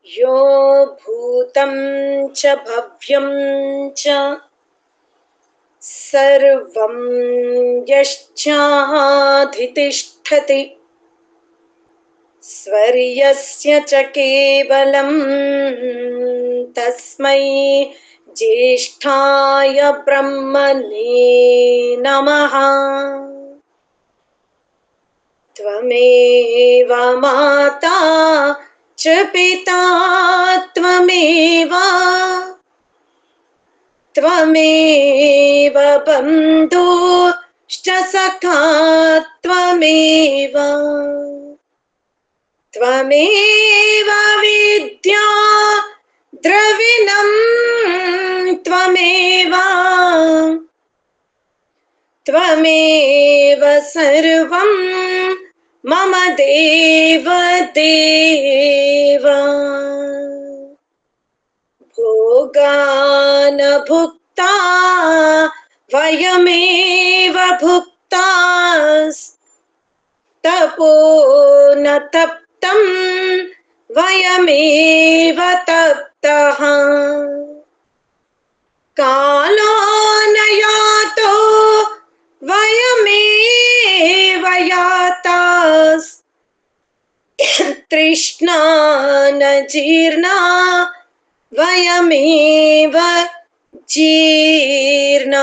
यो भूतं च भव्यं च सर्वं यश्चाधितिष्ठति स्वर्यस्य च केवलं तस्मै ज्येष्ठाय ब्रह्मणे नमः। त्वमेव माता च पिता त्वमेव त्वमेव बन्धुश्च सखा त्वमेव त्वमेव विद्या द्रविणं त्वमेव त्वमेव सर्वं मम देव देव। भोगान् भुक्ता वयमेव भुक्तास्तपो न तप्तं वयमेव तप्तः कालो न यातो वयमेव यातास् तृष्णा न जीर्णा वयमेव जीर्णाः।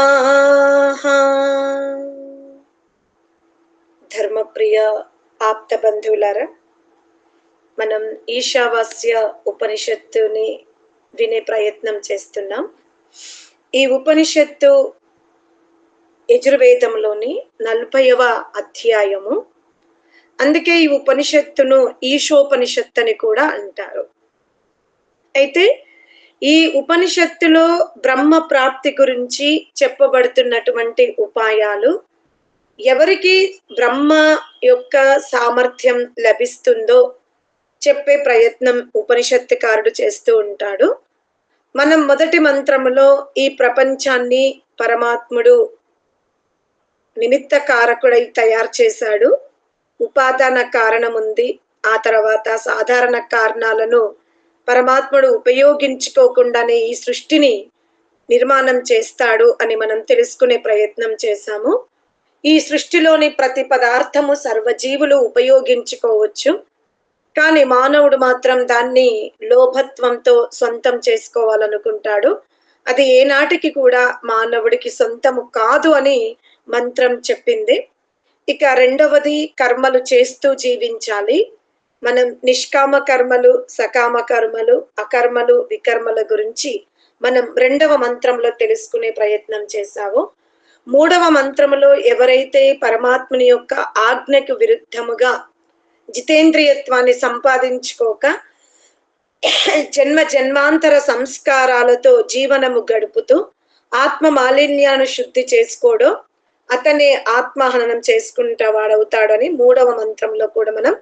ధర్మప్రియ ఆప్త బంధువులారా, మనం ఈశావాస్య ఉపనిషత్తుని వినే ప్రయత్నం చేస్తున్నాం. ఈ ఉపనిషత్తు యజుర్వేదంలోని 40వ అధ్యాయము. అందుకే ఈ ఉపనిషత్తును ఈశోపనిషత్తు అని కూడా అంటారు. అయితే ఈ ఉపనిషత్తులో బ్రహ్మ ప్రాప్తి గురించి చెప్పబడుతున్నటువంటి ఉపాయాలు, ఎవరికి బ్రహ్మ యొక్క సామర్థ్యం లభిస్తుందో చెప్పే ప్రయత్నం ఉపనిషత్తుకారుడు చేస్తూ ఉంటాడు. మనం మొదటి మంత్రములో ఈ ప్రపంచాన్ని పరమాత్ముడు నిమిత్త కారకుడై తయారు చేశాడు. ఉపాదాన కారణం ఉంది. ఆ తర్వాత సాధారణ కారణాలను పరమాత్ముడు ఉపయోగించుకోకుండానే ఈ సృష్టిని నిర్మాణం చేస్తాడు అని మనం తెలుసుకునే ప్రయత్నం చేశాము. ఈ సృష్టిలోని ప్రతి పదార్థము సర్వజీవులు ఉపయోగించుకోవచ్చు, కానీ మానవుడు మాత్రం దాన్ని లోభత్వంతో సొంతం చేసుకోవాలనుకుంటాడు. అది ఏనాటికి కూడా మానవుడికి సొంతము కాదు అని మంత్రం చెప్పింది. ఇక రెండవది, కర్మలు చేస్తూ జీవించాలి. మనం నిష్కామ కర్మలు, సకామ కర్మలు, అకర్మలు, వికర్మల గురించి మనం రెండవ మంత్రంలో తెలుసుకునే ప్రయత్నం చేశాము. మూడవ మంత్రములో ఎవరైతే పరమాత్మని యొక్క ఆజ్ఞకు విరుద్ధముగా జితేంద్రియత్వాన్ని సంపాదించుకోక జన్మ జన్మాంతర సంస్కారాలతో జీవనము గడుపుతూ ఆత్మ మాలిన్యాన్ని శుద్ధి చేసుకోడో అతనే ఆత్మహననం చేసుకుంటా వాడవుతాడని మూడవ మంత్రంలో కూడా మనం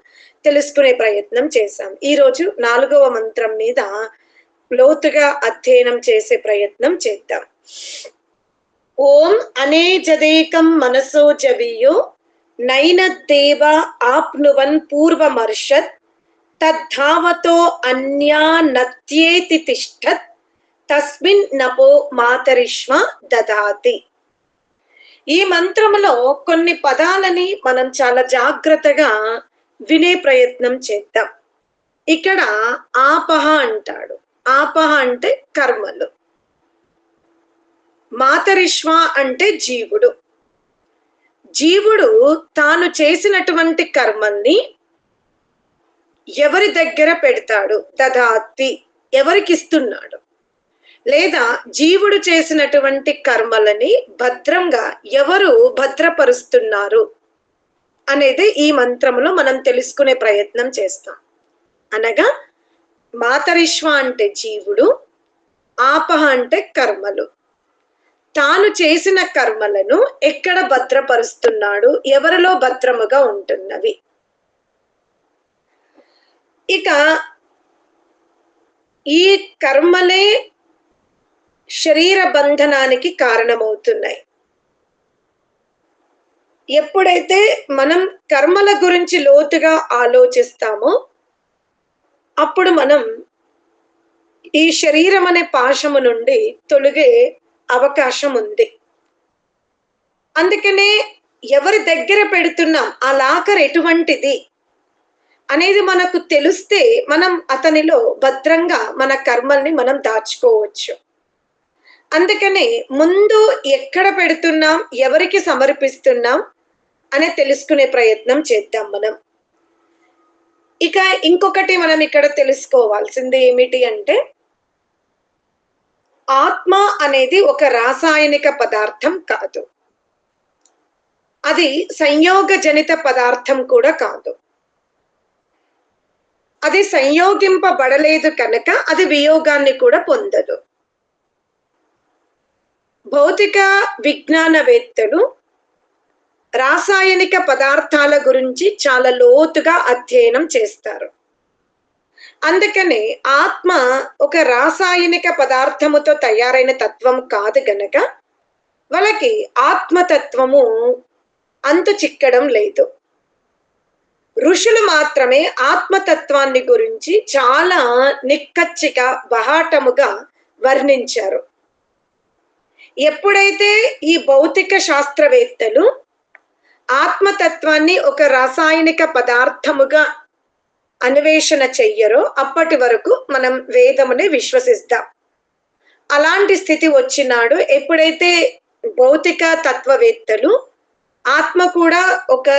తెలుసుకునే ప్రయత్నం చేశాం. ఈరోజు 4వ మంత్రం మీద లోతుగా అధ్యయనం చేసే ప్రయత్నం చేద్దాం. ఓం అనేజదేకం మనసో జవీయో నైనద్దేవ ఆప్నువన్ పూర్వమర్షత్ తద్ధావతో అన్యా నత్యేతి తిష్టత్ తస్మిన్ నపో మాతరిష్వ దదాతి. ఈ మంత్రములో కొన్ని పదాలని మనం చాలా జాగ్రత్తగా వినే ప్రయత్నం చేద్దాం. ఇక్కడ ఆపహ అంటాడు. ఆపహ అంటే కర్మలు, మాతరిష్వ అంటే జీవుడు. జీవుడు తాను చేసినటువంటి కర్మల్ని ఎవరి దగ్గర పెడతాడు? దదాతి, ఎవరికి ఇస్తున్నాడు? లేదా జీవుడు చేసినటువంటి కర్మలని భద్రంగా ఎవరు భద్రపరుస్తున్నారు అనేది ఈ మంత్రంలో మనం తెలుసుకునే ప్రయత్నం చేస్తాం. అనగా మాతరిష్వ అంటే జీవుడు, ఆపహ అంటే కర్మలు. తాను చేసిన కర్మలను ఎక్కడ భద్రపరుస్తున్నాడు, ఎవరిలో భద్రముగా ఉంటున్నవి. ఇక ఈ కర్మలే శరీర బంధనానికి కారణమవుతున్నాయి. ఎప్పుడైతే మనం కర్మల గురించి లోతుగా ఆలోచిస్తామో అప్పుడు మనం ఈ శరీరం అనే పాశము నుండి తొలగే అవకాశం ఉంది. అందుకనే ఎవరి దగ్గర పెడుతున్నాం, ఆ లాకర్ ఎటువంటిది అనేది మనకు తెలిస్తే మనం అతనిలో భద్రంగా మన కర్మల్ని మనం దాచుకోవచ్చు. అందుకనే ముందు ఎక్కడ పెడుతున్నాం, ఎవరికి సమర్పిస్తున్నాం అని తెలుసుకునే ప్రయత్నం చేద్దాం మనం. ఇక ఇంకొకటి మనం ఇక్కడ తెలుసుకోవాల్సింది ఏమిటి అంటే, ఆత్మ అనేది ఒక రాసాయనిక పదార్థం కాదు, అది సంయోగ జనిత పదార్థం కూడా కాదు. అది సంయోగింపబడలేదు కనుక అది వియోగాన్ని కూడా పొందదు. భౌతిక విజ్ఞానవేత్తలు రాసాయనిక పదార్థాల గురించి చాలా లోతుగా అధ్యయనం చేస్తారు. అందుకనే ఆత్మ ఒక రాసాయనిక పదార్థముతో తయారైన తత్వం కాదు గనక వాళ్ళకి ఆత్మతత్వము అంతు చిక్కడం లేదు. ఋషులు మాత్రమే ఆత్మతత్వాన్ని గురించి చాలా నిక్కచ్చిగా బహాటముగా వర్ణించారు. ఎప్పుడైతే ఈ భౌతిక శాస్త్రవేత్తలు ఆత్మతత్వాన్ని ఒక రాసాయనిక పదార్థముగా అన్వేషణ చెయ్యరో అప్పటి వరకు మనం వేదముని విశ్వసిస్తాం. అలాంటి స్థితి వచ్చినాడు ఎప్పుడైతే భౌతిక తత్వవేత్తలు ఆత్మ కూడా ఒక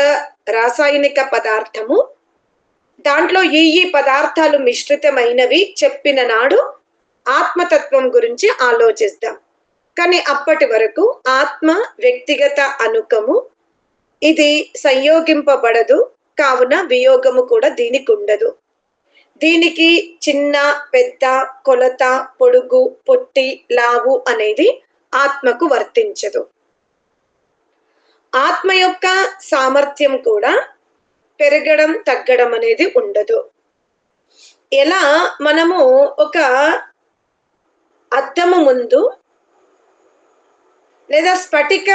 రాసాయనిక పదార్థము, దాంట్లో ఈ పదార్థాలు మిశ్రితమైనవి చెప్పిన నాడు ఆత్మతత్వం గురించి ఆలోచిస్తాం. కానీ అప్పటి వరకు ఆత్మ వ్యక్తిగత అనుకము, ఇది సంయోగింపబడదు, కావున వియోగము కూడా దీనికి ఉండదు. దీనికి చిన్న పెద్ద కొలత పొడుగు పొట్టి లావు అనేది ఆత్మకు వర్తించదు. ఆత్మ యొక్క సామర్థ్యం కూడా పెరగడం తగ్గడం అనేది ఉండదు. ఎలా మనము ఒక అద్దము ముందు లేదా స్ఫటిక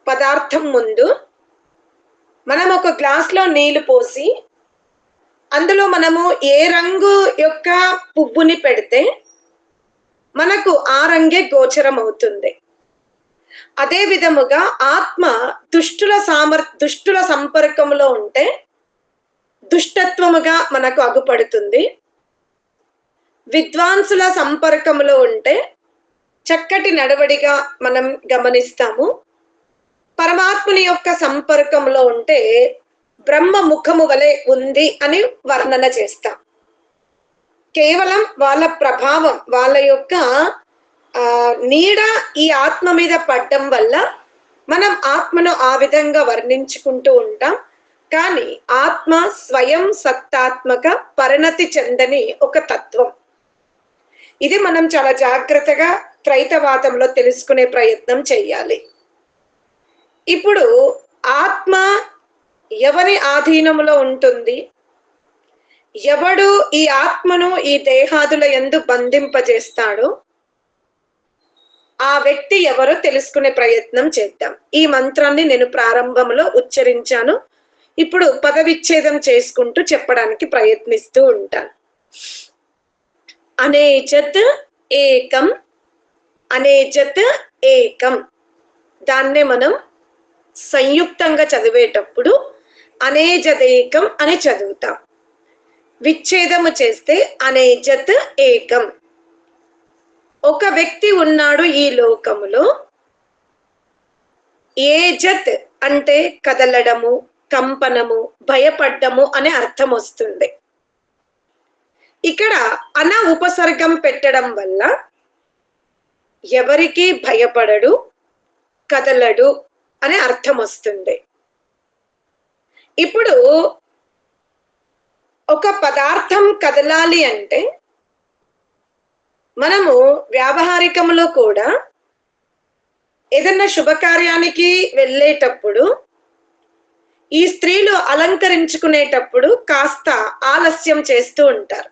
పదార్థం ముందు మనం ఒక గ్లాస్లో నీళ్లు పోసి అందులో మనము ఏ రంగు యొక్క పువ్వుని పెడితే మనకు ఆ రంగే గోచరం అవుతుంది. అదే విధముగా ఆత్మ దుష్టుల సంపర్కంలో ఉంటే దుష్టత్వముగా మనకు అగుపడుతుంది. విద్వాంసుల సంపర్కంలో ఉంటే చక్కటి నడవడిగా మనం గమనిస్తాము. పరమాత్ముని యొక్క సంపర్కంలో ఉంటే బ్రహ్మ ముఖము వలె ఉంది అని వర్ణన చేస్తాం. కేవలం వాళ్ళ ప్రభావం, వాళ్ళ యొక్క నీడ ఈ ఆత్మ మీద పడ్డం వల్ల మనం ఆత్మను ఆ విధంగా వర్ణించుకుంటూ ఉంటాం. కానీ ఆత్మ స్వయం సత్తాత్మక పరిణతి చెందని ఒక తత్వం. ఇది మనం చాలా జాగ్రత్తగా త్రైతవాదంలో తెలుసుకునే ప్రయత్నం చెయ్యాలి. ఇప్పుడు ఆత్మ ఎవరి ఆధీనంలో ఉంటుంది, ఎవడు ఈ ఆత్మను ఈ దేహాదుల యందు బంధింపజేస్తాడో ఆ వ్యక్తి ఎవరో తెలుసుకునే ప్రయత్నం చేద్దాం. ఈ మంత్రాన్ని నేను ప్రారంభంలో ఉచ్చరించాను, ఇప్పుడు పదవిచ్ఛేదం చేసుకుంటూ చెప్పడానికి ప్రయత్నిస్తూ ఉంటాను. అనేజత్ ఏకం, అనేజత్ ఏకం, దాన్నే మనం సంయుక్తంగా చదివేటప్పుడు అనేజదేకం అని చదువుతాం. విచ్ఛేదము చేస్తే అనేజత్ ఏకం. ఒక వ్యక్తి ఉన్నాడు ఈ లోకములో. ఏజత్ అంటే కదలడము, కంపనము, భయపడ్డము అనే అర్థం వస్తుంది. ఇక్కడ అన ఉపసర్గం పెట్టడం వల్ల ఎవరికి భయపడడు, కదలడు అనే అర్థం వస్తుంది. ఇప్పుడు ఒక పదార్థం కదలాలి అంటే మనము వ్యావహారికంలో కూడా ఏదన్నా శుభకార్యానికి వెళ్ళేటప్పుడు ఈ స్త్రీలు అలంకరించుకునేటప్పుడు కాస్త ఆలస్యం చేస్తూ ఉంటారు.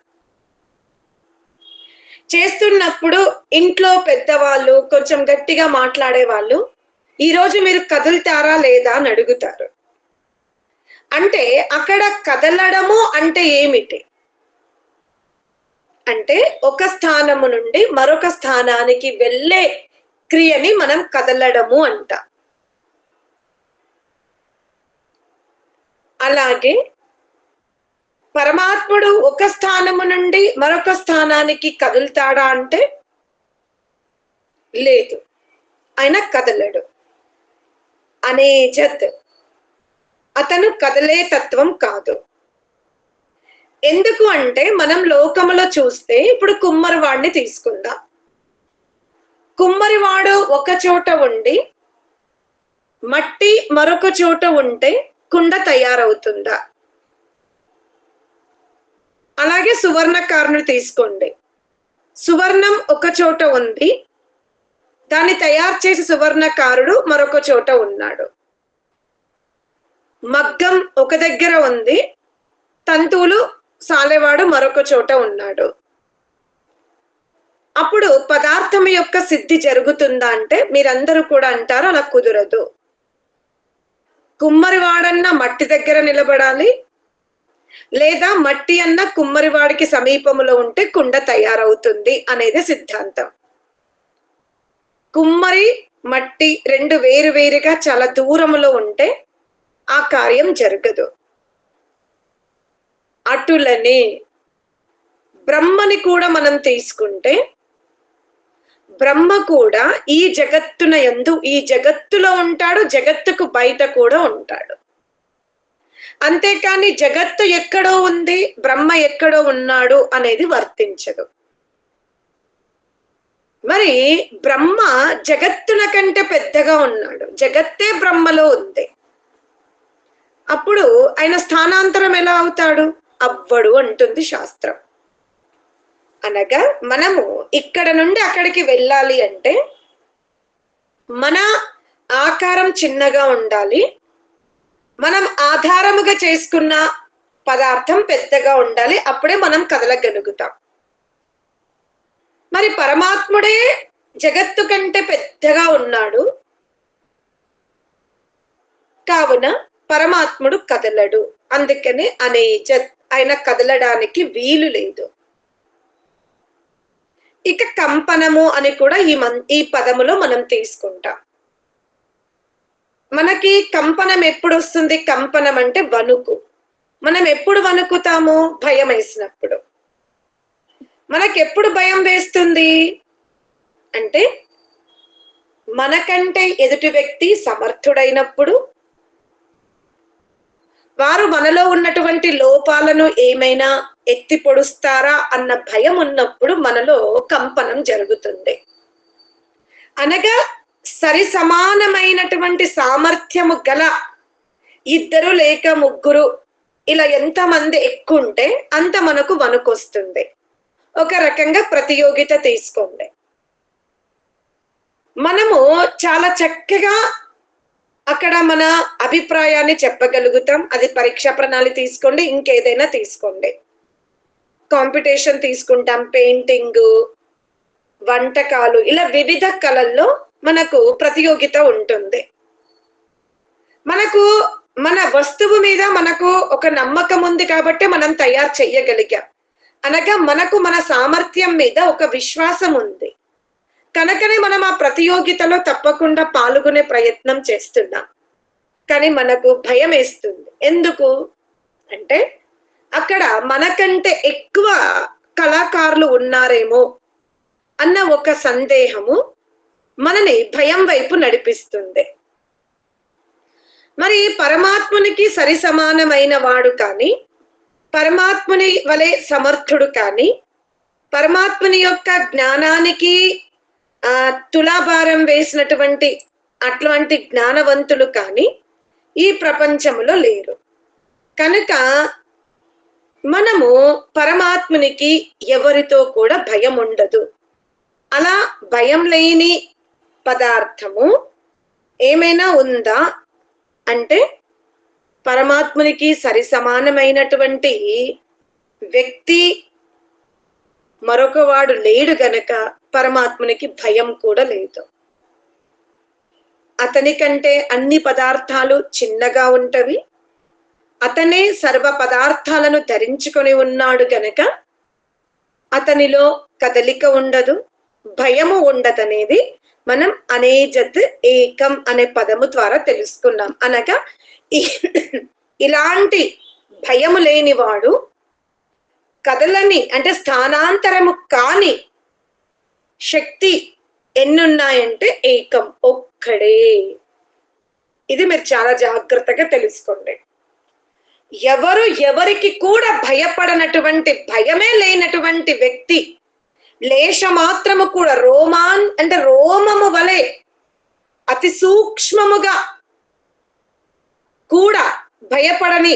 చేస్తున్నప్పుడు ఇంట్లో పెద్దవాళ్ళు కొంచెం గట్టిగా మాట్లాడే వాళ్ళు ఈరోజు మీరు కదులుతారా లేదా అని అడుగుతారు. అంటే అక్కడ కదలడము అంటే ఏమిటి అంటే ఒక స్థానము నుండి మరొక స్థానానికి వెళ్ళే క్రియని మనం కదలడము అంట. అలాగే పరమాత్ముడు ఒక స్థానము నుండి మరొక స్థానానికి కదులుతాడా అంటే లేదు, ఆయన కదలడు. అనేజత్, అతను కదలే తత్వం కాదు. ఎందుకు అంటే మనం లోకములో చూస్తే ఇప్పుడు కుమ్మరివాడిని తీసుకుందాం. కుమ్మరివాడు ఒక చోట ఉండి మట్టి మరొక చోట ఉంటే కుండ తయారవుతుందా? అలాగే సువర్ణకారుని తీసుకోండి. సువర్ణం ఒక చోట ఉంది, దాన్ని తయారు చేసి సువర్ణకారుడు మరొక చోట ఉన్నాడు. మగ్గం ఒక దగ్గర ఉంది, తంతువులు సాలెవాడు మరొక చోట ఉన్నాడు. అప్పుడు పదార్థం యొక్క సిద్ధి జరుగుతుందా అంటే మీరందరూ కూడా అంటారు అలా కుదరదు. కుమ్మరివాడన్న మట్టి దగ్గర నిలబడాలి, లేదా మట్టి అన్న కుమ్మరివాడికి సమీపంలో ఉంటే కుండ తయారవుతుంది అనేది సిద్ధాంతం. కుమ్మరి మట్టి రెండు వేరు వేరుగా చాలా దూరంలో ఉంటే ఆ కార్యం జరగదు. అటులనే బ్రహ్మని కూడా మనం తీసుకుంటే బ్రహ్మ కూడా ఈ జగత్తున యందు ఈ జగత్తులో ఉంటాడు, జగత్తుకు బయట కూడా ఉంటాడు. అంతేకాని జగత్తు ఎక్కడో ఉంది, బ్రహ్మ ఎక్కడో ఉన్నాడు అనేది వర్తించదు. మరి బ్రహ్మ జగత్తున కంటే పెద్దగా ఉన్నాడు, జగత్తే బ్రహ్మలో ఉంది. అప్పుడు ఆయన స్థానాంతరం ఎలా అవుతాడు? అవ్వడు అంటుంది శాస్త్రం. అనగా మనము ఇక్కడ నుండి అక్కడికి వెళ్ళాలి అంటే మన ఆకారం చిన్నగా ఉండాలి, మనం ఆధారముగా చేసుకున్న పదార్థం పెద్దగా ఉండాలి, అప్పుడే మనం కదలగలుగుతాం. మరి పరమాత్ముడే జగత్తు కంటే పెద్దగా ఉన్నాడు, కావున పరమాత్ముడు కదలడు. అందుకనే అనేజత్, ఆయన కదలడానికి వీలు లేదు. ఇక కంపనము అని కూడా ఈ పదములో మనం తీసుకుంటాం. మనకి కంపనం ఎప్పుడు వస్తుంది? కంపనం అంటే వణుకు. మనం ఎప్పుడు వణుకుతాము? భయం వేసినప్పుడు. మనకెప్పుడు భయం వేస్తుంది అంటే మనకంటే ఎదుటి వ్యక్తి సమర్థుడైనప్పుడు, వారు మనలో ఉన్నటువంటి లోపాలను ఏమైనా ఎత్తి పొడుస్తారా అన్న భయం ఉన్నప్పుడు మనలో కంపనం జరుగుతుంది. అనగా సరి సమానమైనటువంటి సామర్థ్యము గల ఇద్దరు లేక ముగ్గురు ఇలా ఎంతమంది ఎక్కువ ఉంటే అంత మనకు వణుకొస్తుంది. ఒక రకంగా ప్రతియోగిత తీసుకోండి. మనము చాలా చక్కగా అక్కడ మన అభిప్రాయాన్ని చెప్పగలుగుతాం. అది పరీక్షా ప్రణాళిక తీసుకోండి, ఇంకేదైనా తీసుకోండి, కాంపిటీషన్ తీసుకుంటాం, పెయింటింగ్, వంటకాలు, ఇలా వివిధ కళల్లో మనకు ప్రతియోగిత ఉంటుంది. మనకు మన వస్తువు మీద మనకు ఒక నమ్మకం ఉంది కాబట్టి మనం తయారు చెయ్యగలిగాం. అనగా మనకు మన సామర్థ్యం మీద ఒక విశ్వాసం ఉంది కనుకనే మనం ఆ ప్రతియోగితలో తప్పకుండా పాల్గొనే ప్రయత్నం చేస్తున్నాం. కానీ మనకు భయం వేస్తుంది. ఎందుకు అంటే అక్కడ మనకంటే ఎక్కువ కళాకారులు ఉన్నారేమో అన్న ఒక సందేహము మనని భయం వైపు నడిపిస్తుంది. మరి పరమాత్మునికి సరి సమానమైన వాడు కానీ, పరమాత్ముని వలె సమర్థుడు కానీ, పరమాత్ముని యొక్క జ్ఞానానికి తులాభారం వేసినటువంటి అట్లాంటి జ్ఞానవంతులు కానీ ఈ ప్రపంచంలో లేరు. కనుక మనము పరమాత్మునికి ఎవరితో కూడా భయం ఉండదు. అలా భయం లేని పదార్థము ఏమైనా ఉందా అంటే పరమాత్మునికి సరి సమానమైనటువంటి వ్యక్తి మరొకవాడు లేడు గనక పరమాత్మునికి భయం కూడా లేదు. అతని కంటే అన్ని పదార్థాలు చిన్నగా ఉంటవి. అతనే సర్వ పదార్థాలను ధరించుకొని ఉన్నాడు గనక అతనిలో కదలిక ఉండదు, భయము ఉండదనేది మనం అనేజత్ ఏకం అనే పదము ద్వారా తెలుసుకున్నాం. అనగా ఇలాంటి భయము లేనివాడు కదలని అంటే స్థానాంతరము కాని శక్తి ఎన్నున్నాయంటే ఏకం, ఒక్కడే. ఇది మీరు చాలా జాగ్రత్తగా తెలుసుకోండి. ఎవరు ఎవరికి కూడా భయపడనటువంటి, భయమే లేనటువంటి వ్యక్తి, లేశ మాత్రము కూడా రోమము వలె అతి సూక్ష్మముగా కూడా భయపడని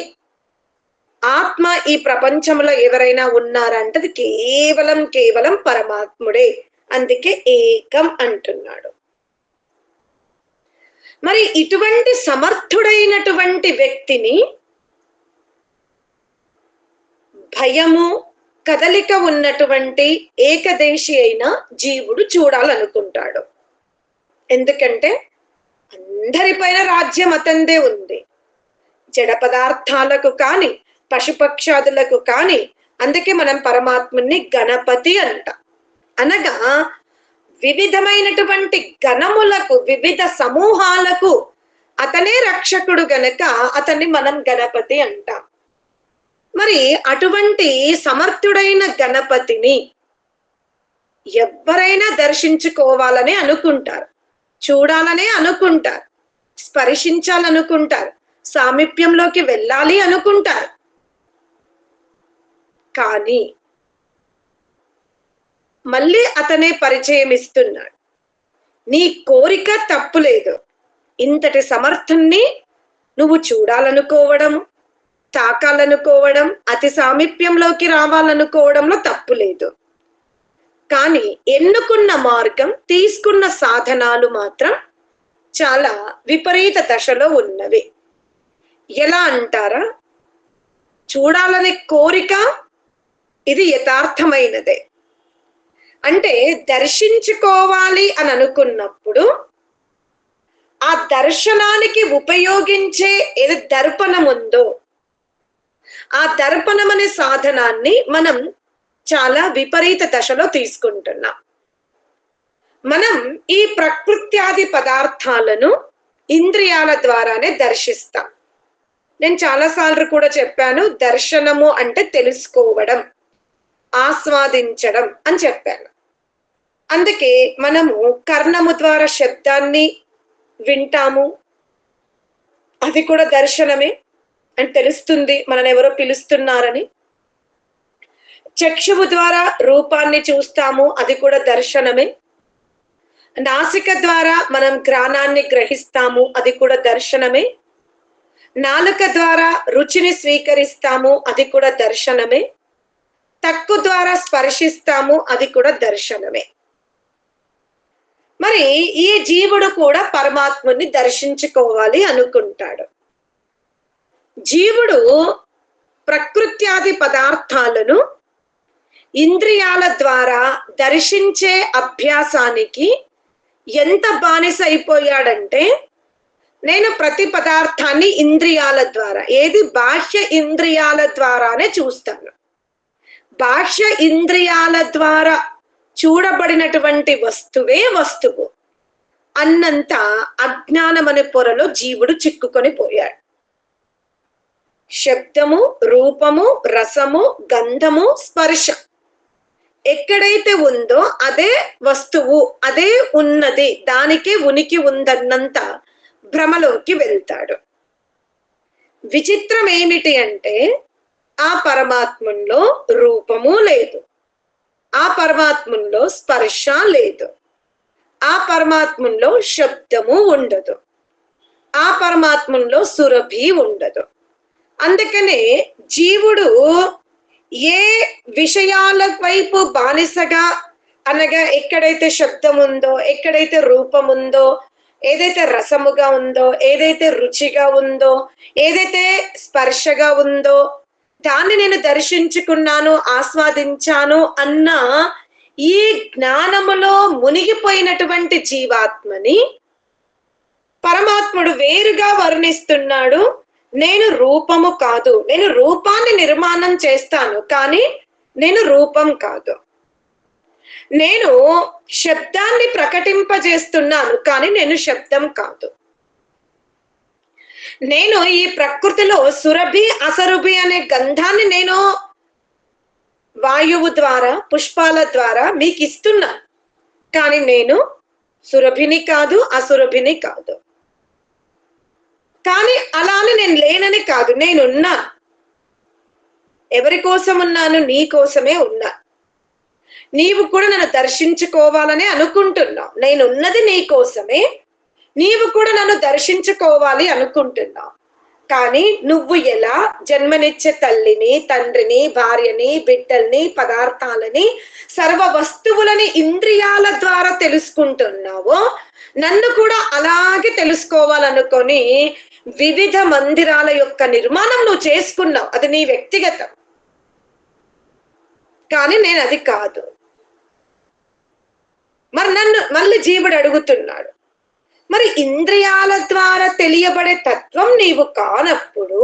ఆత్మ ఈ ప్రపంచంలో ఎవరైనా ఉన్నారంటే అది కేవలం పరమాత్ముడే. అందుకే ఏకం అంటున్నాడు. మరి ఇటువంటి సమర్థుడైనటువంటి వ్యక్తిని భయము కదలిక ఉన్నటువంటి ఏకదేశి అయిన జీవుడు చూడాలనుకుంటాడు. ఎందుకంటే అందరిపైన రాజ్యం అతందే ఉంది. జడ పదార్థాలకు కాని పశుపక్షాదులకు కాని. అందుకే మనం పరమాత్ముని గణపతి అంట. అనగా వివిధమైనటువంటి గణములకు, వివిధ సమూహాలకు అతనే రక్షకుడు గనక అతన్ని మనం గణపతి అంటాం. మరి అటువంటి సమర్థుడైన గణపతిని ఎవరైనా దర్శించుకోవాలని అనుకుంటారు, చూడాలనే అనుకుంటారు, స్పర్శించాలనుకుంటారు, సామీప్యంలోకి వెళ్ళాలి అనుకుంటారు. కానీ మళ్ళీ అతనే పరిచయం ఇస్తున్నాడు. నీ కోరిక తప్పులేదు. ఇంతటి సమర్థుణ్ణి నువ్వు చూడాలనుకోవడం, తాకాలనుకోవడం, అతి సామీప్యంలోకి రావాలనుకోవడంలో తప్పు లేదు. కానీ ఎన్నుకున్న మార్గం, తీసుకున్న సాధనాలు మాత్రం చాలా విపరీత దశలో ఉన్నవి. ఎలా అంటారా? చూడాలనే కోరిక ఇది యథార్థమైనదే. అంటే దర్శించుకోవాలి అని అనుకున్నప్పుడు ఆ దర్శనానికి ఉపయోగించే ఏది దర్పణం ఉందో ఆ దర్పణం అనే సాధనాన్ని మనం చాలా విపరీత దశలో తీసుకుంటున్నాం. మనం ఈ ప్రకృత్యాది పదార్థాలను ఇంద్రియాల ద్వారానే దర్శిస్తాం. నేను చాలాసార్లు కూడా చెప్పాను, దర్శనము అంటే తెలుసుకోవడం, ఆస్వాదించడం అని చెప్పాను. అందుకే మనము కర్ణము ద్వారా శబ్దాన్ని వింటాము, అది కూడా దర్శనమే అని తెలుస్తుంది, మనని ఎవరో పిలుస్తున్నారని. చక్షువు ద్వారా రూపాన్ని చూస్తాము, అది కూడా దర్శనమే. నాసిక ద్వారా మనం ఘ్రాణాన్ని గ్రహిస్తాము, అది కూడా దర్శనమే. నాలుక ద్వారా రుచిని స్వీకరిస్తాము, అది కూడా దర్శనమే. తక్కు ద్వారా స్పర్శిస్తాము, అది కూడా దర్శనమే. మరి ఈ జీవుడు కూడా పరమాత్ముని దర్శించుకోవాలి అనుకుంటాడు. జీవుడు ప్రకృత్యాది పదార్థాలను ఇంద్రియాల ద్వారా దర్శించే అభ్యాసానికి ఎంత బానిస అయిపోయాడంటే, నేను ప్రతి పదార్థాన్ని ఇంద్రియాల ద్వారా, ఏది బాహ్య ఇంద్రియాల ద్వారానే చూస్తాను. బాహ్య ఇంద్రియాల ద్వారా చూడబడినటువంటి వస్తువే వస్తువు అన్నంత అజ్ఞానం అనే పొరలో జీవుడు చిక్కుకొని పోయాడు. శబ్దము, రూపము, రసము, గంధము, స్పర్శ ఎక్కడైతే ఉందో అదే వస్తువు, అదే ఉన్నది, దానికే ఉనికి ఉందన్నంత భ్రమలోకి వెళ్తాడు. విచిత్రం ఏమిటి అంటే ఆ పరమాత్మలో రూపము లేదు, ఆ పరమాత్మలో స్పర్శ లేదు, ఆ పరమాత్మలో శబ్దము ఉండదు, ఆ పరమాత్మలో సురభి ఉండదు. అందుకనే జీవుడు ఏ విషయాల వైపు బానిసగా, అనగా ఎక్కడైతే శబ్దం ఉందో, ఎక్కడైతే రూపం ఉందో, ఏదైతే రసముగా ఉందో, ఏదైతే రుచిగా ఉందో, ఏదైతే స్పర్శగా ఉందో, దాన్ని నేను దర్శించుకున్నాను, ఆస్వాదించాను అన్న ఈ జ్ఞానములో మునిగిపోయినటువంటి జీవాత్మని పరమాత్ముడు వేరుగా వర్ణిస్తున్నాడు. నేను రూపము కాదు, నేను రూపాన్ని నిర్మాణం చేస్తాను కానీ నేను రూపం కాదు. నేను శబ్దాన్ని ప్రకటింపజేస్తున్నాను కానీ నేను శబ్దం కాదు. నేను ఈ ప్రకృతిలో సురభి అసరుభి అనే గంధాన్ని నేను వాయువు ద్వారా, పుష్పాల ద్వారా మీకు ఇస్తున్నా, కానీ నేను సురభిని కాదు, అసురభిని కాదు. కానీ అలానే నేను లేనని కాదు, నేనున్నా. ఎవరి కోసం ఉన్నాను? నీ కోసమే ఉన్నా. నీవు కూడా నన్ను దర్శించుకోవాలని అనుకుంటున్నావు. నేనున్నది నీ కోసమే, నీవు కూడా నన్ను దర్శించుకోవాలి అనుకుంటున్నావు. కానీ నువ్వు ఎలా జన్మనిచ్చే తల్లిని, తండ్రిని, భార్యని, బిడ్డల్ని, పదార్థాలని, సర్వ వస్తువులని ఇంద్రియాల ద్వారా తెలుసుకుంటున్నావో నన్ను కూడా అలాగే తెలుసుకోవాలనుకొని వివిధ మందిరాల యొక్క నిర్మాణం నువ్వు చేసుకున్నావు. అది నీ వ్యక్తిగతం, కానీ నేను అది కాదు. మరి నన్ను మళ్ళీ జీవుడు అడుగుతున్నాడు, మరి ఇంద్రియాల ద్వారా తెలియబడే తత్వం నీవు కానప్పుడు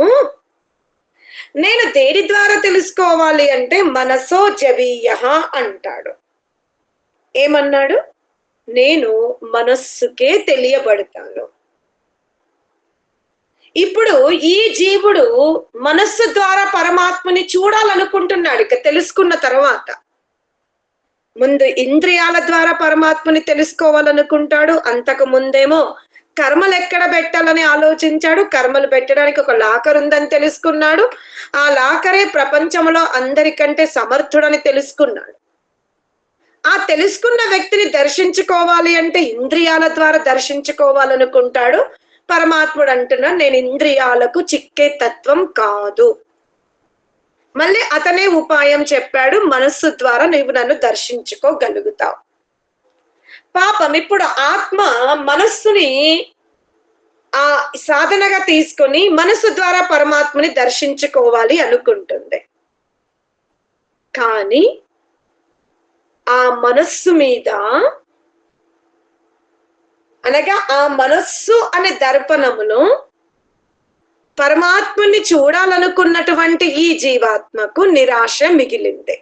నేను దేని ద్వారా తెలుసుకోవాలి అంటే మనసో జవీయ అంటాడు. ఏమన్నాడు? నేను మనస్సుకే తెలియబడతాను. ఇప్పుడు ఈ జీవుడు మనస్సు ద్వారా పరమాత్మని చూడాలనుకుంటున్నాడు. ఇక తెలుసుకున్న తర్వాత ముందు ఇంద్రియాల ద్వారా పరమాత్మని తెలుసుకోవాలనుకుంటాడు. అంతకు ముందేమో కర్మలు ఎక్కడ పెట్టాలని ఆలోచించాడు. కర్మలు పెట్టడానికి ఒక లాకర్ ఉందని తెలుసుకున్నాడు. ఆ లాకరే ప్రపంచంలో అందరికంటే సమర్థుడని తెలుసుకున్నాడు. ఆ తెలుసుకున్న వ్యక్తిని దర్శించుకోవాలి అంటే ఇంద్రియాల ద్వారా దర్శించుకోవాలనుకుంటాడు. పరమాత్ముడు అంటున్నాడు, నేను ఇంద్రియాలకు చిక్కే తత్వం కాదు. మళ్ళీ అతనే ఉపాయం చెప్పాడు, మనస్సు ద్వారా నువ్వు నన్ను దర్శించుకోగలుగుతావు. పాపం ఇప్పుడు ఆత్మ మనస్సుని ఆ సాధనగా తీసుకొని మనస్సు ద్వారా పరమాత్మని దర్శించుకోవాలి అనుకుంటుంది. కానీ ఆ మనస్సు మీద, అనగా ఆ మనస్సు అనే దర్పణములో పరమాత్మని చూడాలనుకున్నటువంటి ఈ జీవాత్మకు నిరాశ మిగిలింది.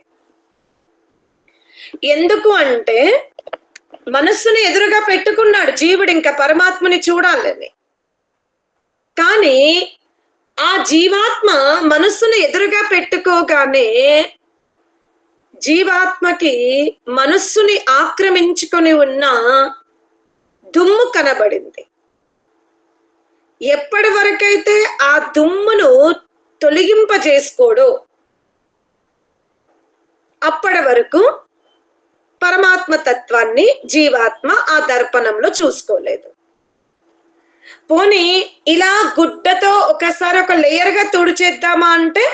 ఎందుకు అంటే మనస్సుని ఎదురుగా పెట్టుకున్నాడు జీవుడు ఇంకా పరమాత్మని చూడాలని. కానీ ఆ జీవాత్మ మనస్సును ఎదురుగా పెట్టుకోగానే జీవాత్మకి మనస్సుని ఆక్రమించుకొని ఉన్న దుమ్ము కనబడింది. ఎప్పటి వరకైతే ఆ దుమ్మును తొలగింపజేసుకోడు అప్పటి వరకు పరమాత్మ తత్వాన్ని జీవాత్మ ఆ దర్పణంలో చూసుకోలేదు. పోనీ ఇలా గుడ్డతో ఒకసారి ఒక లేయర్ గా తుడిచేద్దామా అంటే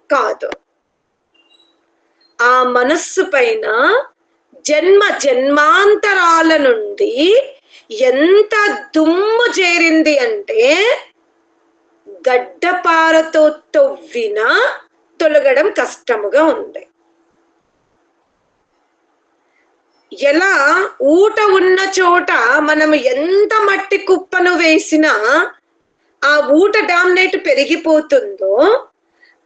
కాదు. ఆ మనస్సు పైన జన్మ జన్మాంతరాల నుండి ఎంత దుమ్ము చేరింది అంటే గడ్డపారతో తవ్విన తొలగడం కష్టముగా ఉంది. ఎలా ఊట ఉన్న చోట మనం ఎంత మట్టి కుప్పను వేసినా ఆ ఊట డామినేట్ పెరిగిపోతుందో,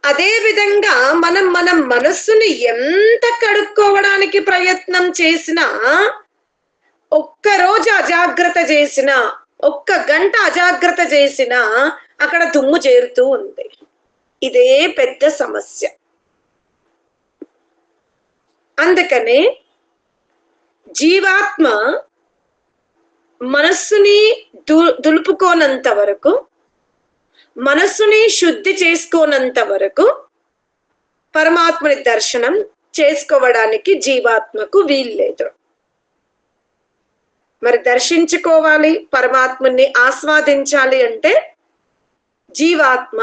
అదే విధంగా మనం మనస్సుని ఎంత కడుక్కోవడానికి ప్రయత్నం చేసినా, ఒక్కరోజు అజాగ్రత్త చేసినా, ఒక్క గంట అజాగ్రత్త చేసినా అక్కడ దుమ్ము చేరుతూ ఉంది. ఇదే పెద్ద సమస్య. అందుకనే జీవాత్మ మనస్సుని దులుపుకోనంత వరకు, మనస్సుని శుద్ధి చేసుకోనంత వరకు పరమాత్మని దర్శనం చేసుకోవడానికి జీవాత్మకు వీల్లేదు. మరి దర్శించుకోవాలి, పరమాత్ముని ఆస్వాదించాలి అంటే జీవాత్మ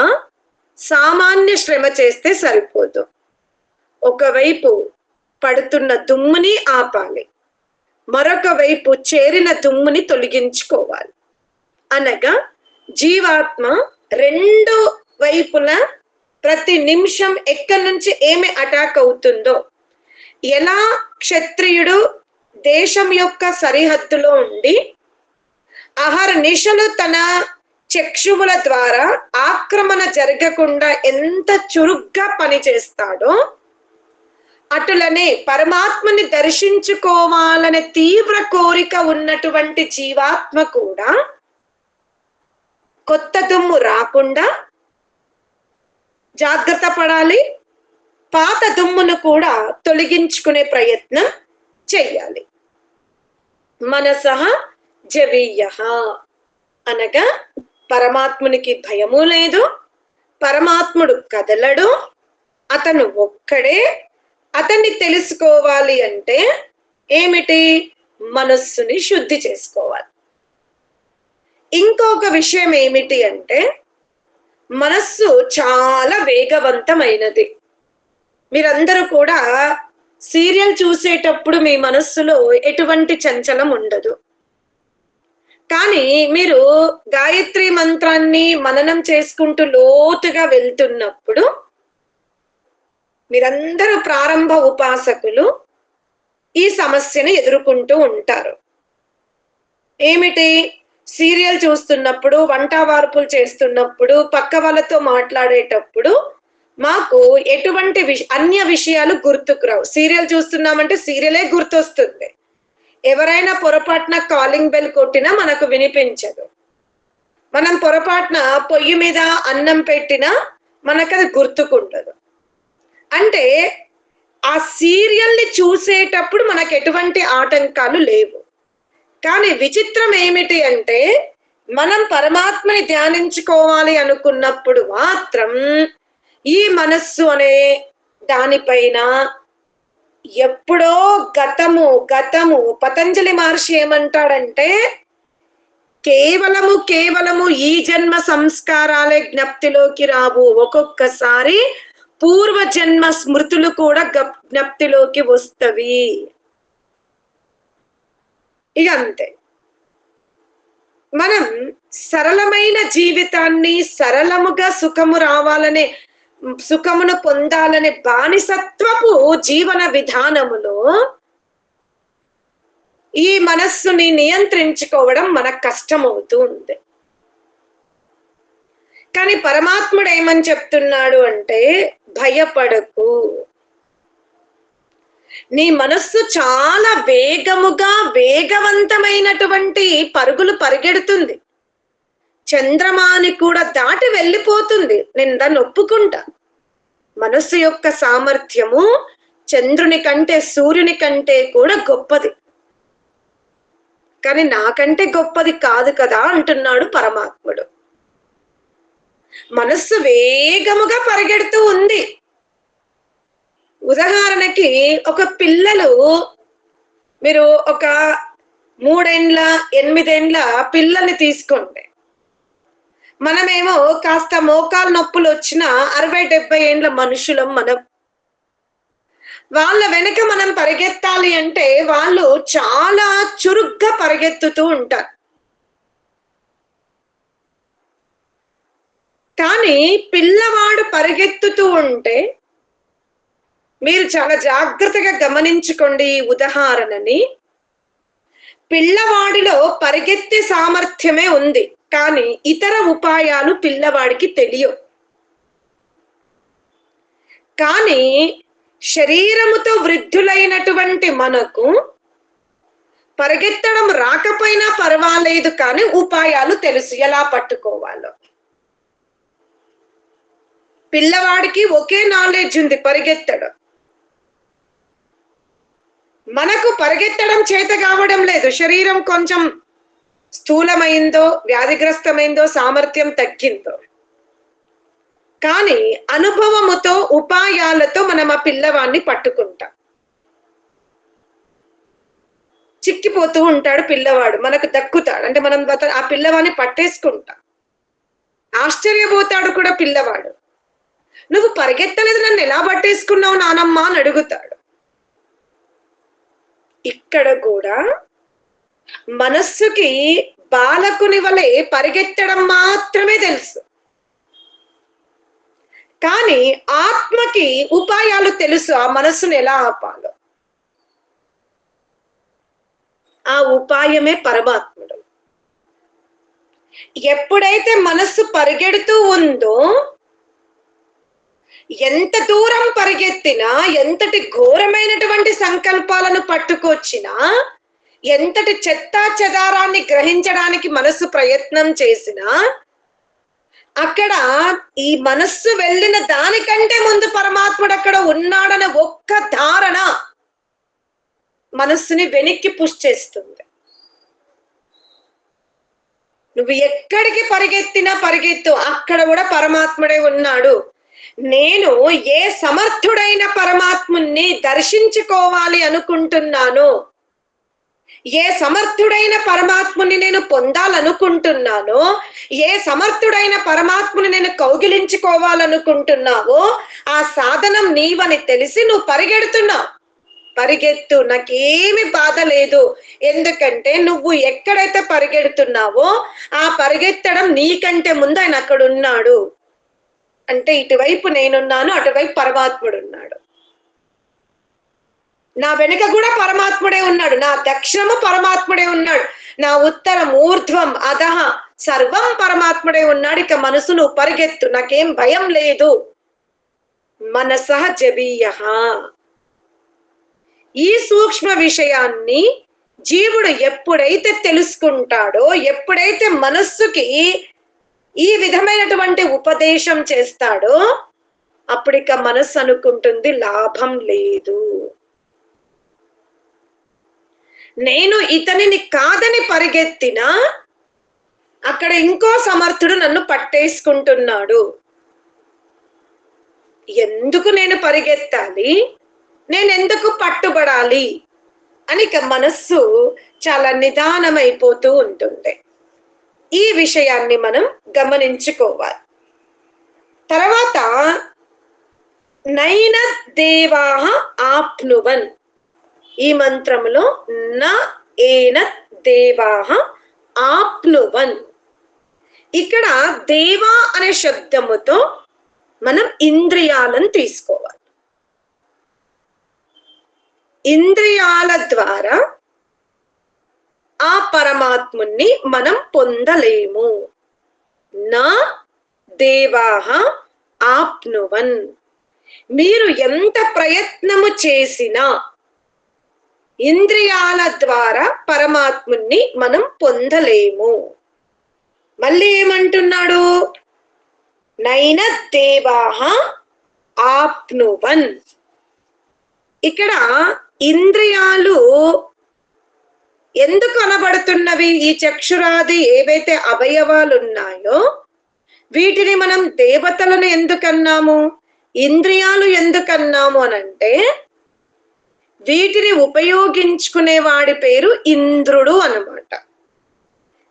సామాన్య శ్రమ చేస్తే సరిపోదు. ఒకవైపు పడుతున్న దుమ్ముని ఆపాలి, మరొక వైపు చేరిన దుమ్ముని తొలగించుకోవాలి. అనగా జీవాత్మ రెండు వైపులా ప్రతి నిమిషం ఎక్కడి నుంచి ఏమి అటాక్ అవుతుందో, ఎలా క్షత్రియుడు దేశం యొక్క సరిహద్దులో ఉండి అహర్నిశలు తన చక్షువుల ద్వారా ఆక్రమణ జరగకుండా ఎంత చురుగ్గా పనిచేస్తాడో, అటులనే పరమాత్మని దర్శించుకోవాలనే తీవ్ర కోరిక ఉన్నటువంటి జీవాత్మ కూడా కొత్త దుమ్ము రాకుండా జాగ్రత్త పడాలి, పాత దుమ్మును కూడా తొలగించుకునే ప్రయత్నం చెయ్యాలి. మనసః జవీయః అనగా పరమాత్మునికి భయము లేదు, పరమాత్ముడు కదలడు, అతను ఒక్కడే. అతన్ని తెలుసుకోవాలి అంటే ఏమిటి? మనస్సుని శుద్ధి చేసుకోవాలి. ఇంకొక విషయం ఏమిటి అంటే మనస్సు చాలా వేగవంతమైనది. మీరందరూ కూడా సీరియల్ చూసేటప్పుడు మీ మనస్సులో ఎటువంటి చంచలం ఉండదు. కానీ మీరు గాయత్రి మంత్రాన్ని మననం చేసుకుంటూ లోతుగా వెళ్తున్నప్పుడు, మీరందరూ ప్రారంభ ఉపాసకులు ఈ సమస్యను ఎదుర్కొంటూ ఉంటారు. ఏమిటి? సీరియల్ చూస్తున్నప్పుడు, వంట వార్పులు చేస్తున్నప్పుడు, పక్క వాళ్ళతో మాట్లాడేటప్పుడు మాకు ఎటువంటి అన్య విషయాలు గుర్తుకు రావు. సీరియల్ చూస్తున్నామంటే సీరియలే గుర్తొస్తుంది. ఎవరైనా పొరపాటున కాలింగ్ బెల్ కొట్టినా మనకు వినిపించదు. మనం పొరపాటున పొయ్యి మీద అన్నం పెట్టినా మనకు అది గుర్తుకుండదు. అంటే ఆ సీరియల్ని చూసేటప్పుడు మనకు ఎటువంటి ఆటంకాలు లేవు. కానీ విచిత్రం ఏమిటి అంటే మనం పరమాత్మని ధ్యానించుకోవాలి అనుకున్నప్పుడు మాత్రం ఈ మనస్సు అనే దానిపైన ఎప్పుడో గతము పతంజలి మహర్షి ఏమంటాడంటే కేవలము ఈ జన్మ సంస్కారాలే జ్ఞప్తిలోకి రావు, ఒక్కొక్కసారి పూర్వజన్మ స్మృతులు కూడా జ్ఞప్తిలోకి వస్తవి. ఇక అంతే. మనం సరళమైన జీవితాన్ని, సరళముగా సుఖము రావాలనే, సుఖమును పొందాలనే బానిసత్వపు జీవన విధానములో ఈ మనస్సుని నియంత్రించుకోవడం మనకు కష్టమవుతూ ఉంది. కానీ పరమాత్ముడు ఏమని చెప్తున్నాడు అంటే భయపడకు, నీ మనస్సు చాలా వేగవంతమైనటువంటి పరుగులు పరిగెడుతుంది. చంద్రమాని కూడా దాటి వెళ్ళిపోతుంది. నేను దాన్ని ఒప్పుకుంటా. మనస్సు యొక్క సామర్థ్యము చంద్రుని కంటే, సూర్యుని కంటే కూడా గొప్పది. కానీ నాకంటే గొప్పది కాదు కదా అంటున్నాడు పరమాత్ముడు. మనస్సు వేగముగా పరిగెడుతూ ఉంది. ఉదాహరణకి ఒక పిల్లలు, మీరు ఒక 3 ఏండ్ల 8 ఏండ్ల పిల్లల్ని తీసుకోండి. మనమేమో కాస్త మోకాలు నొప్పులు వచ్చిన 60-70 ఏండ్ల మనుషులం మనం. వాళ్ళ వెనక మనం పరిగెత్తాలి అంటే వాళ్ళు చాలా చురుగ్గా పరిగెత్తుతూ ఉంటారు. కానీ పిల్లవాడు పరిగెత్తుతూ ఉంటే మీరు చాలా జాగ్రత్తగా గమనించుకోండి ఈ ఉదాహరణని. పిల్లవాడిలో పరిగెత్తే సామర్థ్యమే ఉంది, కానీ ఇతర ఉపాయాలు పిల్లవాడికి తెలియవు. కానీ శరీరముతో వృద్ధులైనటువంటి మనకు పరిగెత్తడం రాకపోయినా పర్వాలేదు, కానీ ఉపాయాలు తెలుసు ఎలా పట్టుకోవాలో. పిల్లవాడికి ఒకే నాలెడ్జ్ ఉంది, పరిగెత్తడం. మనకు పరిగెత్తడం చేత కావడం లేదు. శరీరం కొంచెం స్థూలమైందో, వ్యాధిగ్రస్తమైందో, సామర్థ్యం తగ్గిందో. కానీ అనుభవముతో, ఉపాయాలతో మనం ఆ పిల్లవాడిని పట్టుకుంటాం. చిక్కిపోతూ ఉంటాడు పిల్లవాడు, మనకు దక్కుతాడు. అంటే మనం ఆ పిల్లవాడిని పట్టేసుకుంటాం. ఆశ్చర్యపోతాడు కూడా పిల్లవాడు. నువ్వు పరిగెత్తలేదు, నన్ను ఎలా పట్టేసుకున్నావు నానమ్మ అని అడుగుతాడు. ఇక్కడ కూడా మనస్సుకి బాలకుని వలె పరిగెత్తడం మాత్రమే తెలుసు, కానీ ఆత్మకి ఉపాయాలు తెలుసు, ఆ మనస్సును ఎలా ఆపాలో. ఆ ఉపాయమే పరమాత్ముడు. ఎప్పుడైతే మనస్సు పరిగెడుతూ ఉందో, ఎంత దూరం పరిగెత్తినా, ఎంతటి ఘోరమైనటువంటి సంకల్పాలను పట్టుకొచ్చినా, ఎంతటి చెత్తా చెదారాన్ని గ్రహించడానికి మనస్సు ప్రయత్నం చేసినా, అక్కడ ఈ మనస్సు వెళ్ళిన దానికంటే ముందు పరమాత్ముడు అక్కడ ఉన్నాడనే ఒక్క ధారణ మనస్సుని వెనక్కి పుష్ చేస్తుంది. నువ్వు ఎక్కడికి పరిగెత్తినా పరిగెత్తు, అక్కడ కూడా పరమాత్ముడే ఉన్నాడు. నేను ఏ సమర్థుడైన పరమాత్ముని దర్శించుకోవాలి అనుకుంటున్నాను, ఏ సమర్థుడైన పరమాత్ముని నేను పొందాలనుకుంటున్నానో, ఏ సమర్థుడైన పరమాత్ముని నేను కౌగిలించుకోవాలనుకుంటున్నావో, ఆ సాధనం నీవని తెలిసి నువ్వు పరిగెడుతున్నావు. పరిగెత్తు, నాకేమి బాధ లేదు. ఎందుకంటే నువ్వు ఎక్కడైతే పరిగెడుతున్నావో ఆ పరిగెత్తడం నీకంటే ముందు ఆయన అక్కడ ఉన్నాడు. అంటే ఇటువైపు నేనున్నాను, అటువైపు పరమాత్ముడు ఉన్నాడు. నా వెనుక కూడా పరమాత్ముడే ఉన్నాడు, నా దక్షిణము పరమాత్ముడే ఉన్నాడు, నా ఉత్తరం ఊర్ధ్వం అధః సర్వం పరమాత్ముడే ఉన్నాడు. ఇక మనసు నువ్వు పరిగెత్తు, నాకేం భయం లేదు. మనసః జబీయః. ఈ సూక్ష్మ విషయాన్ని జీవుడు ఎప్పుడైతే తెలుసుకుంటాడో, ఎప్పుడైతే మనస్సుకి ఈ విధమైనటువంటి ఉపదేశం చేస్తాడో, అప్పుడిక మనస్సు అనుకుంటుంది లాభం లేదు, నేను ఇతనిని కాదని పరిగెత్తినా అక్కడ ఇంకో సమర్థుడు నన్ను పట్టేసుకుంటున్నాడు, ఎందుకు నేను పరిగెత్తాలి, నేనెందుకు పట్టుబడాలి అని ఇక మనస్సు చాలా నిదానమైపోతూ ఉంటుంది. ఈ విషయాన్ని మనం గమనించుకోవాలి. తర్వాత నైన దేవాః ఆప్నువన్, ఈ మంత్రములో న ఏన దేవాః ఆప్నువన్. ఇక్కడ దేవా అనే శబ్దముతో మనం ఇంద్రియాలను తీసుకోవాలి. ఇంద్రియాల ద్వారా ఆ పరమాత్ముని మనం పొందలేము. నా దేవాః ఆప్నువన్. మీరు ఎంత ప్రయత్నము చేసినా ఇంద్రియాల ద్వారా పరమాత్ముని మనం పొందలేము. మళ్ళీ ఏమంటున్నాడు? నైన దేవాః ఆప్నువన్. ఇక్కడ ఇంద్రియాలు ఎందుకు అనబడుతున్నవి? ఈ చక్షురాది ఏవైతే అవయవాలు ఉన్నాయో వీటిని మనం దేవతలను ఎందుకన్నాము, ఇంద్రియాలు ఎందుకన్నాము అనంటే, వీటిని ఉపయోగించుకునే వాడి పేరు ఇంద్రుడు అన్నమాట.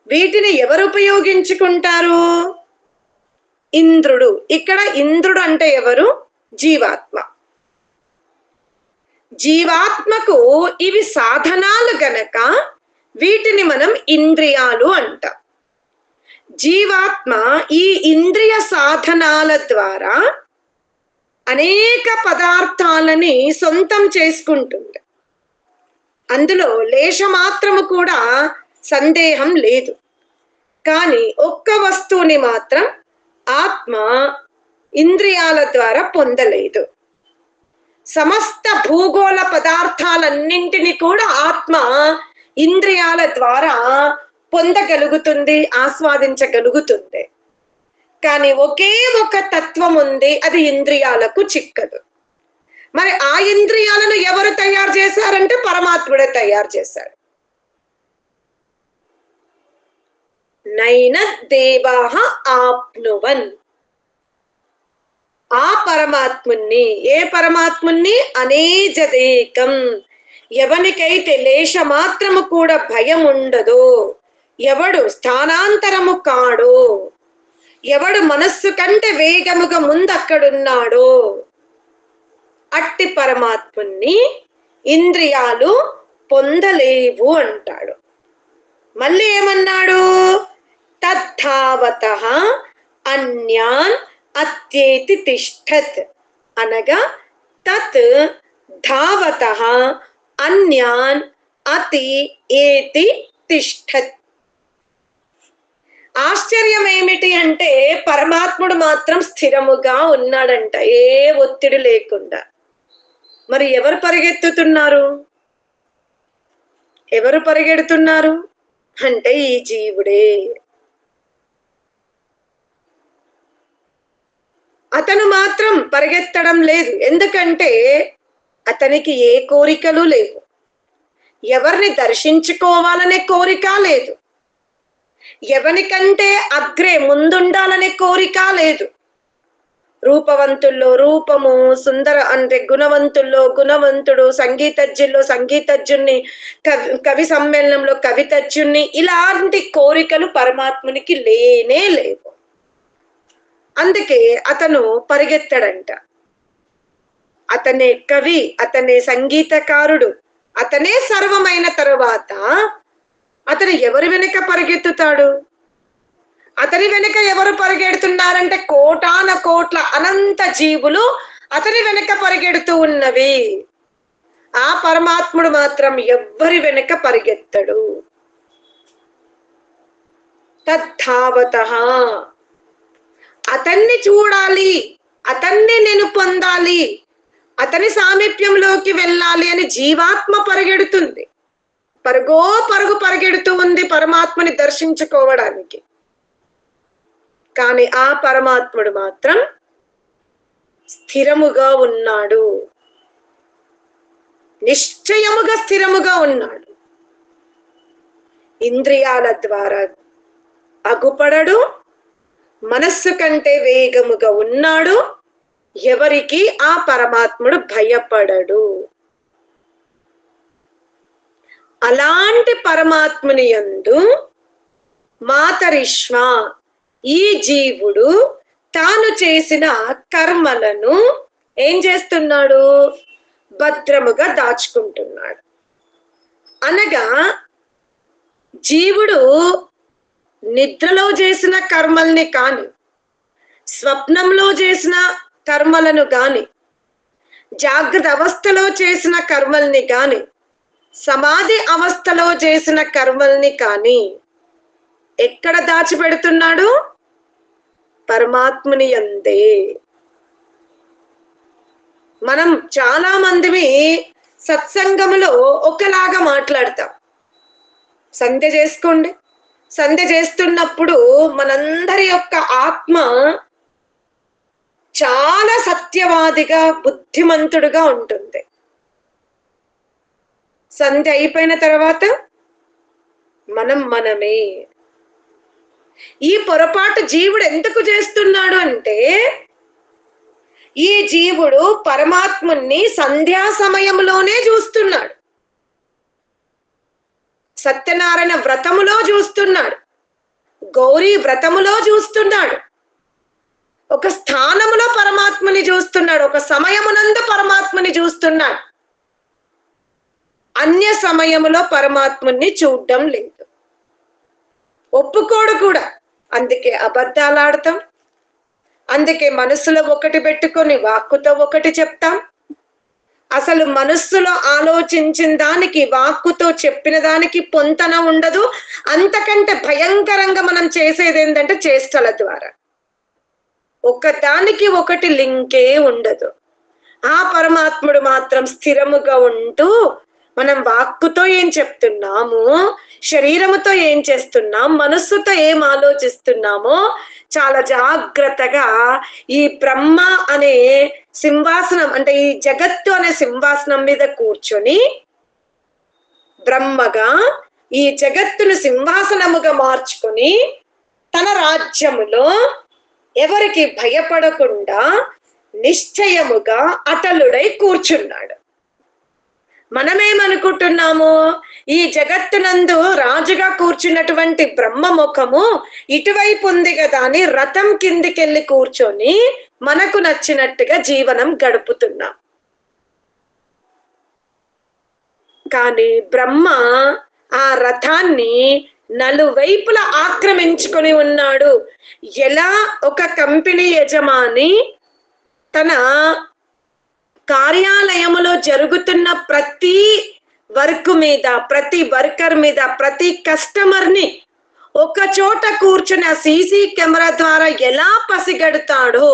వీటిని ఎవరు ఉపయోగించుకుంటారు? ఇంద్రుడు. ఇక్కడ ఇంద్రుడు అంటే ఎవరు? జీవాత్మ. జీవాత్మకు ఇవి సాధనాలు గనక వీటిని మనం ఇంద్రియాలు అంటాం. జీవాత్మ ఈ ఇంద్రియ సాధనాల ద్వారా అనేక పదార్థాలని సొంతం చేసుకుంటుంది. అందులో లేశమాత్రము కూడా సందేహం లేదు. కానీ ఒక్క వస్తువుని మాత్రం ఆత్మ ఇంద్రియాల ద్వారా పొందలేదు. సమస్త భూగోళ పదార్థాలన్నింటినీ కూడా ఆత్మ ఇంద్రియాల ద్వారా పొందగలుగుతుంది, ఆస్వాదించగలుగుతుంది. కానీ ఒకే ఒక తత్వం ఉంది, అది ఇంద్రియాలకు చిక్కదు. మరి ఆ ఇంద్రియాలను ఎవరు తయారు చేశారంటే పరమాత్ముడే తయారు చేశాడు. నైన దేవాః ఆప్నువన్. ఆ పరమాత్ముని, ఏ పరమాత్ముని? అనేజదేకం, ఎవనికైతే లేశ మాత్రము కూడా భయం ఉండదో, ఎవడు స్థానాంతరము కాడో, ఎవడు మనస్సు కంటే వేగముగా ముందక్కడున్నాడో, అట్టి పరమాత్ముని ఇంద్రియాలు పొందలేవు అంటాడు. మళ్ళీ ఏమన్నాడు? తద్ధావతః అన్యాన్ అత్యేతి తిష్టత్ అనగా తత్ ధావతః అన్యాన్ అతి ఏతి తిష్టత్. ఆశ్చర్యం ఏమిటి అంటే పరమాత్ముడు మాత్రం స్థిరముగా ఉన్నాడంట, ఏ ఒత్తిడి లేకుండా. మరి ఎవరు పరిగెత్తుతున్నారు? ఎవరు పరిగెడుతున్నారు అంటే ఈ జీవుడే. అతను మాత్రం పరిగెత్తడం లేదు, ఎందుకంటే అతనికి ఏ కోరికలు లేవు, ఎవరిని దర్శించుకోవాలనే కోరిక లేదు, ఎవరికంటే అగ్రే ముందుండాలనే కోరిక లేదు. రూపవంతుల్లో రూపము, సుందర అంటే గుణవంతుల్లో గుణవంతుడు, సంగీతజ్ఞుల్లో సంగీతజ్ఞుణ్ణి, కవి సమ్మేళనంలో కవితజ్ఞుణ్ణి, ఇలాంటి కోరికలు పరమాత్మునికి లేనే లేవు. అందుకే అతను పరిగెత్తడంట. అతనే కవి, అతనే సంగీతకారుడు, అతనే సర్వమైన తరువాత అతను ఎవరి వెనుక పరిగెత్తుతాడు? అతని వెనుక ఎవరు పరిగెడుతున్నారంటే కోటాన కోట్ల అనంత జీవులు అతని వెనుక పరిగెడుతూ ఉన్నవి. ఆ పరమాత్ముడు మాత్రం ఎవ్వరి వెనుక పరిగెత్తడు. తద్ధావతః, అతన్ని చూడాలి, అతన్ని నేను పొందాలి, అతని సామీప్యంలోకి వెళ్ళాలి అని జీవాత్మ పరిగెడుతుంది. పరుగో పరుగు పరిగెడుతూ ఉంది పరమాత్మని దర్శించుకోవడానికి. కానీ ఆ పరమాత్ముడు మాత్రం స్థిరముగా ఉన్నాడు, నిశ్చయముగా స్థిరముగా ఉన్నాడు. ఇంద్రియాల ద్వారా అగుపడడు, మనస్సు కంటే వేగముగా ఉన్నాడు, ఎవరికి ఆ పరమాత్ముడు భయపడడు. అలాంటి పరమాత్ముని యందు మాతరిష్వ, ఈ జీవుడు తాను చేసిన కర్మలను ఏం చేస్తున్నాడు? భద్రముగా దాచుకుంటున్నాడు. అనగా జీవుడు నిద్రలో చేసిన కర్మల్ని కాని, స్వప్నంలో చేసిన కర్మలను గాని, జాగ్రత్త అవస్థలో చేసిన కర్మల్ని గాని, సమాధి అవస్థలో చేసిన కర్మల్ని కానీ ఎక్కడ దాచిపెడుతున్నాడు? పరమాత్ముని యందే. మనం చాలా మందివి సత్సంగములో ఒకలాగా మాట్లాడతాం. సంధ్య చేసుకోండి, సంధ్య చేస్తున్నప్పుడు మనందరి యొక్క ఆత్మ చాలా సత్యవాదిగా, బుద్ధిమంతుడుగా ఉంటుంది. సంధ్య అయిపోయిన తర్వాత మనమే. ఈ పొరపాటు జీవుడు ఎందుకు చేస్తున్నాడు అంటే, ఈ జీవుడు పరమాత్ముని సంధ్యా సమయంలోనే చూస్తున్నాడు, సత్యనారాయణ వ్రతములో చూస్తున్నాడు, గౌరీ వ్రతములో చూస్తున్నాడు, ఒక స్థానములో పరమాత్మని చూస్తున్నాడు, ఒక సమయమునందు పరమాత్మని చూస్తున్నాడు. అన్య సమయములో పరమాత్ముని చూడడం లేదు, ఒప్పుకోడు కూడా. అందుకే అబద్ధాలు ఆడతాం, అందుకే మనసులో ఒకటి పెట్టుకొని వాక్కుతో ఒకటి చెప్తాం. అసలు మనస్సులో ఆలోచించిన దానికి వాక్కుతో చెప్పిన దానికి పొంతన ఉండదు. అంతకంటే భయంకరంగా మనం చేసేది ఏంటంటే చేష్టల ద్వారా, ఒకదానికి ఒకటి లింకే ఉండదు. ఆ పరమాత్ముడు మాత్రం స్థిరముగా ఉంటూ మనం వాక్కుతో ఏం చెప్తున్నాము, శరీరముతో ఏం చేస్తున్నాం, మనస్సుతో ఏం ఆలోచిస్తున్నామో చాలా జాగ్రత్తగా ఈ బ్రహ్మ అనే సింహాసనం అంటే ఈ జగత్తు అనే సింహాసనం మీద కూర్చొని బ్రహ్మగా ఈ జగత్తును సింహాసనముగా మార్చుకొని తన రాజ్యములో ఎవరికి భయపడకుండా నిశ్చయముగా అటలుడై కూర్చున్నాడు. మనమేమనుకుంటున్నాము, ఈ జగత్తునందు రాజుగా కూర్చున్నటువంటి బ్రహ్మ ముఖము ఇటువైపు ఉంది కదా అని రథం కిందికెళ్ళి కూర్చొని మనకు నచ్చినట్టుగా జీవనం గడుపుతున్నాం. కానీ బ్రహ్మ ఆ రథాన్ని నలువైపులా ఆక్రమించుకొని ఉన్నాడు. ఎలా ఒక కంపెనీ యజమాని తన కార్యాలయములో జరుగుతున్న ప్రతి వర్క్ మీద, ప్రతి వర్కర్ మీద, ప్రతి కస్టమర్ ని ఒక చోట కూర్చున్న సీసీ కెమెరా ద్వారా ఎలా పసిగడతాడో,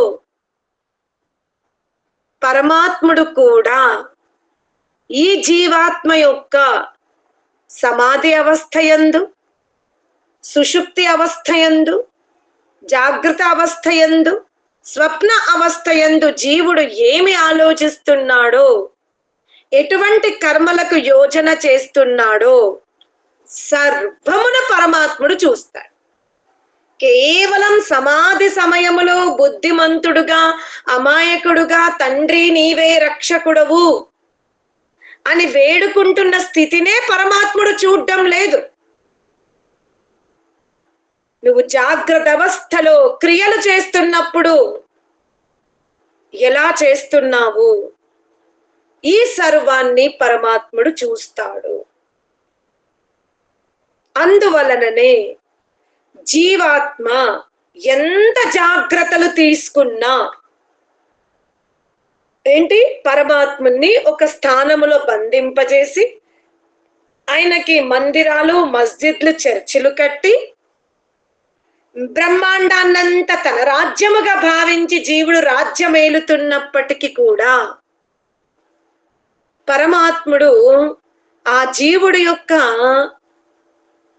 పరమాత్ముడు కూడా ఈ జీవాత్మ యొక్క సమాధి అవస్థయందు, సుషుప్తి అవస్థయందు, జాగృత అవస్థయందు, స్వప్న అవస్థయందు జీవుడు ఏమి ఆలోచిస్తున్నాడో, ఎటువంటి కర్మలకు యోజన చేస్తున్నాడో సర్వమును పరమాత్ముడు చూస్తాడు. కేవలం సమాధి సమయములో బుద్ధిమంతుడుగా, అమాయకుడుగా తండ్రి నీవే రక్షకుడవు అని వేడుకుంటున్న స్థితినే పరమాత్ముడు చూడడం లేదు. నువ్వు జాగ్రత్త అవస్థలో క్రియలు చేస్తున్నప్పుడు ఎలా చేస్తున్నావు, ఈ సర్వాన్ని పరమాత్ముడు చూస్తాడు. అందువలననే జీవాత్మ ఎంత జాగ్రత్తలు తీసుకున్నా ఏంటి, పరమాత్ముని ఒక స్థానములో బంధింపజేసి ఆయనకి మందిరాలు, మస్జిద్లు, చర్చిలు కట్టి బ్రహ్మాండాన్నంతా తన రాజ్యముగా భావించి జీవుడు రాజ్యమేలుతున్నప్పటికీ కూడా పరమాత్ముడు ఆ జీవుడు యొక్క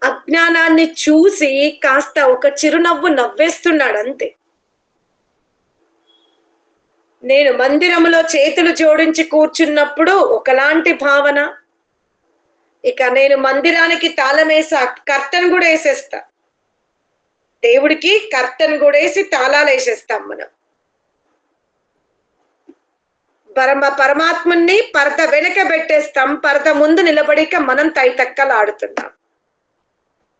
అజ్ఞానాన్ని చూసి కాస్త ఒక చిరునవ్వు నవ్వేస్తున్నాడు అంతే. నేను మందిరములో చేతులు జోడించి కూర్చున్నప్పుడు ఒకలాంటి భావన, ఇక నేను మందిరానికి తాళమేసా, కర్టన్ కూడా వేసేస్తా, దేవుడికి కర్టన్ కూడా వేసి తాళాలు వేసేస్తాం మనం. పరమాత్ముని పరద వెనక పెట్టేస్తాం, పరద ముందు నిలబడిక మనం తైతక్కలు ఆడుతున్నాం.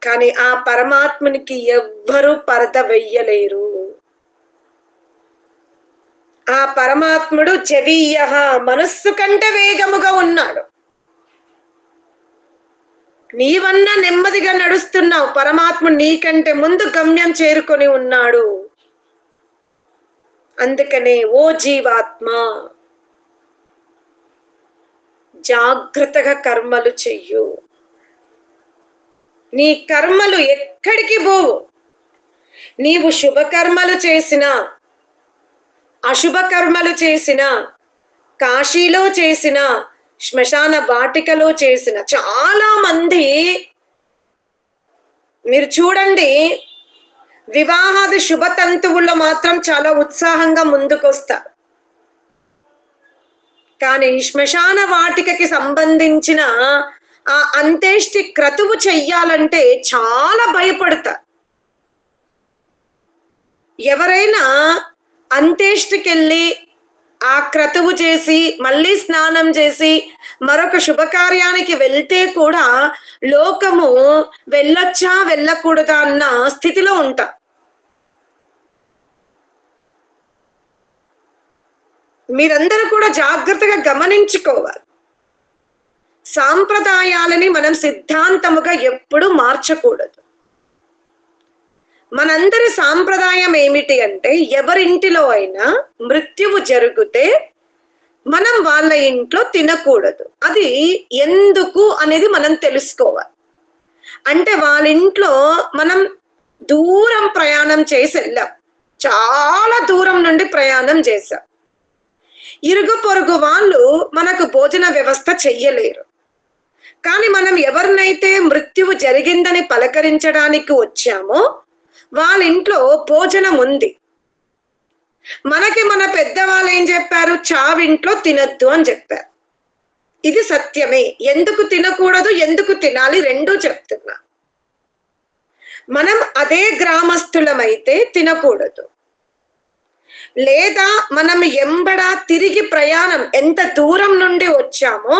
కానీ ఆ పరమాత్మునికి ఎవ్వరూ పరద వెయ్యలేరు. ఆ పరమాత్ముడు జవీయ, మనస్సు కంటే వేగముగా ఉన్నాడు. నీవన్నా నెమ్మదిగా నడుస్తున్నావు, పరమాత్ముడు నీకంటే ముందు గమ్యం చేరుకొని ఉన్నాడు. అందుకనే ఓ జీవాత్మ, జాగ్రత్తగా కర్మలు చెయ్యు. నీ కర్మలు ఎక్కడికి పోవు. నీవు శుభకర్మలు చేసినా, అశుభ కర్మలు చేసిన, కాశీలో చేసిన, శ్మశాన వాటికలో చేసిన చాలా మంది మీరు చూడండి, వివాహాది శుభతంతువుల్లో మాత్రం చాలా ఉత్సాహంగా ముందుకొస్తారు. కానీ శ్మశాన వాటికకి సంబంధించిన ఆ అంత్యేష్టి క్రతువు చెయ్యాలంటే చాలా భయపడతారు. ఎవరైనా అంత్యేష్టికెళ్ళి ఆ క్రతువు చేసి మళ్ళీ స్నానం చేసి మరొక శుభకార్యానికి వెళ్తే కూడా లోకము వెళ్ళొచ్చా వెళ్ళకూడదా అన్న స్థితిలో ఉంటాం. మీరందరూ కూడా జాగ్రత్తగా గమనించుకోవాలి. సాంప్రదాయాలని మనం సిద్ధాంతముగా ఎప్పుడు మార్చకూడదు. మనందరి సాంప్రదాయం ఏమిటి అంటే, ఎవరింటిలో అయినా మృత్యువు జరిగితే మనం వాళ్ళ ఇంట్లో తినకూడదు. అది ఎందుకు అనేది మనం తెలుసుకోవాలి. అంటే వాళ్ళ ఇంట్లో మనం దూరం ప్రయాణం చేసి వెళ్ళాం, చాలా దూరం నుండి ప్రయాణం చేశాం. ఇరుగు పొరుగు వాళ్ళు మనకు భోజన వ్యవస్థ చెయ్యలేరు. కానీ మనం ఎవరినైతే మృత్యువు జరిగిందని పలకరించడానికి వచ్చామో వాళ్ళ ఇంట్లో భోజనం ఉంది. మనకి మన పెద్దవాళ్ళు ఏం చెప్పారు, చావింట్లో తినద్దు అని చెప్పారు. ఇది సత్యమే. ఎందుకు తినకూడదు, ఎందుకు తినాలి రెండూ చెప్తున్నా. మనం అదే గ్రామస్తులమైతే తినకూడదు, లేదా మనం ఎంబడా తిరిగి ప్రయాణం ఎంత దూరం నుండి వచ్చామో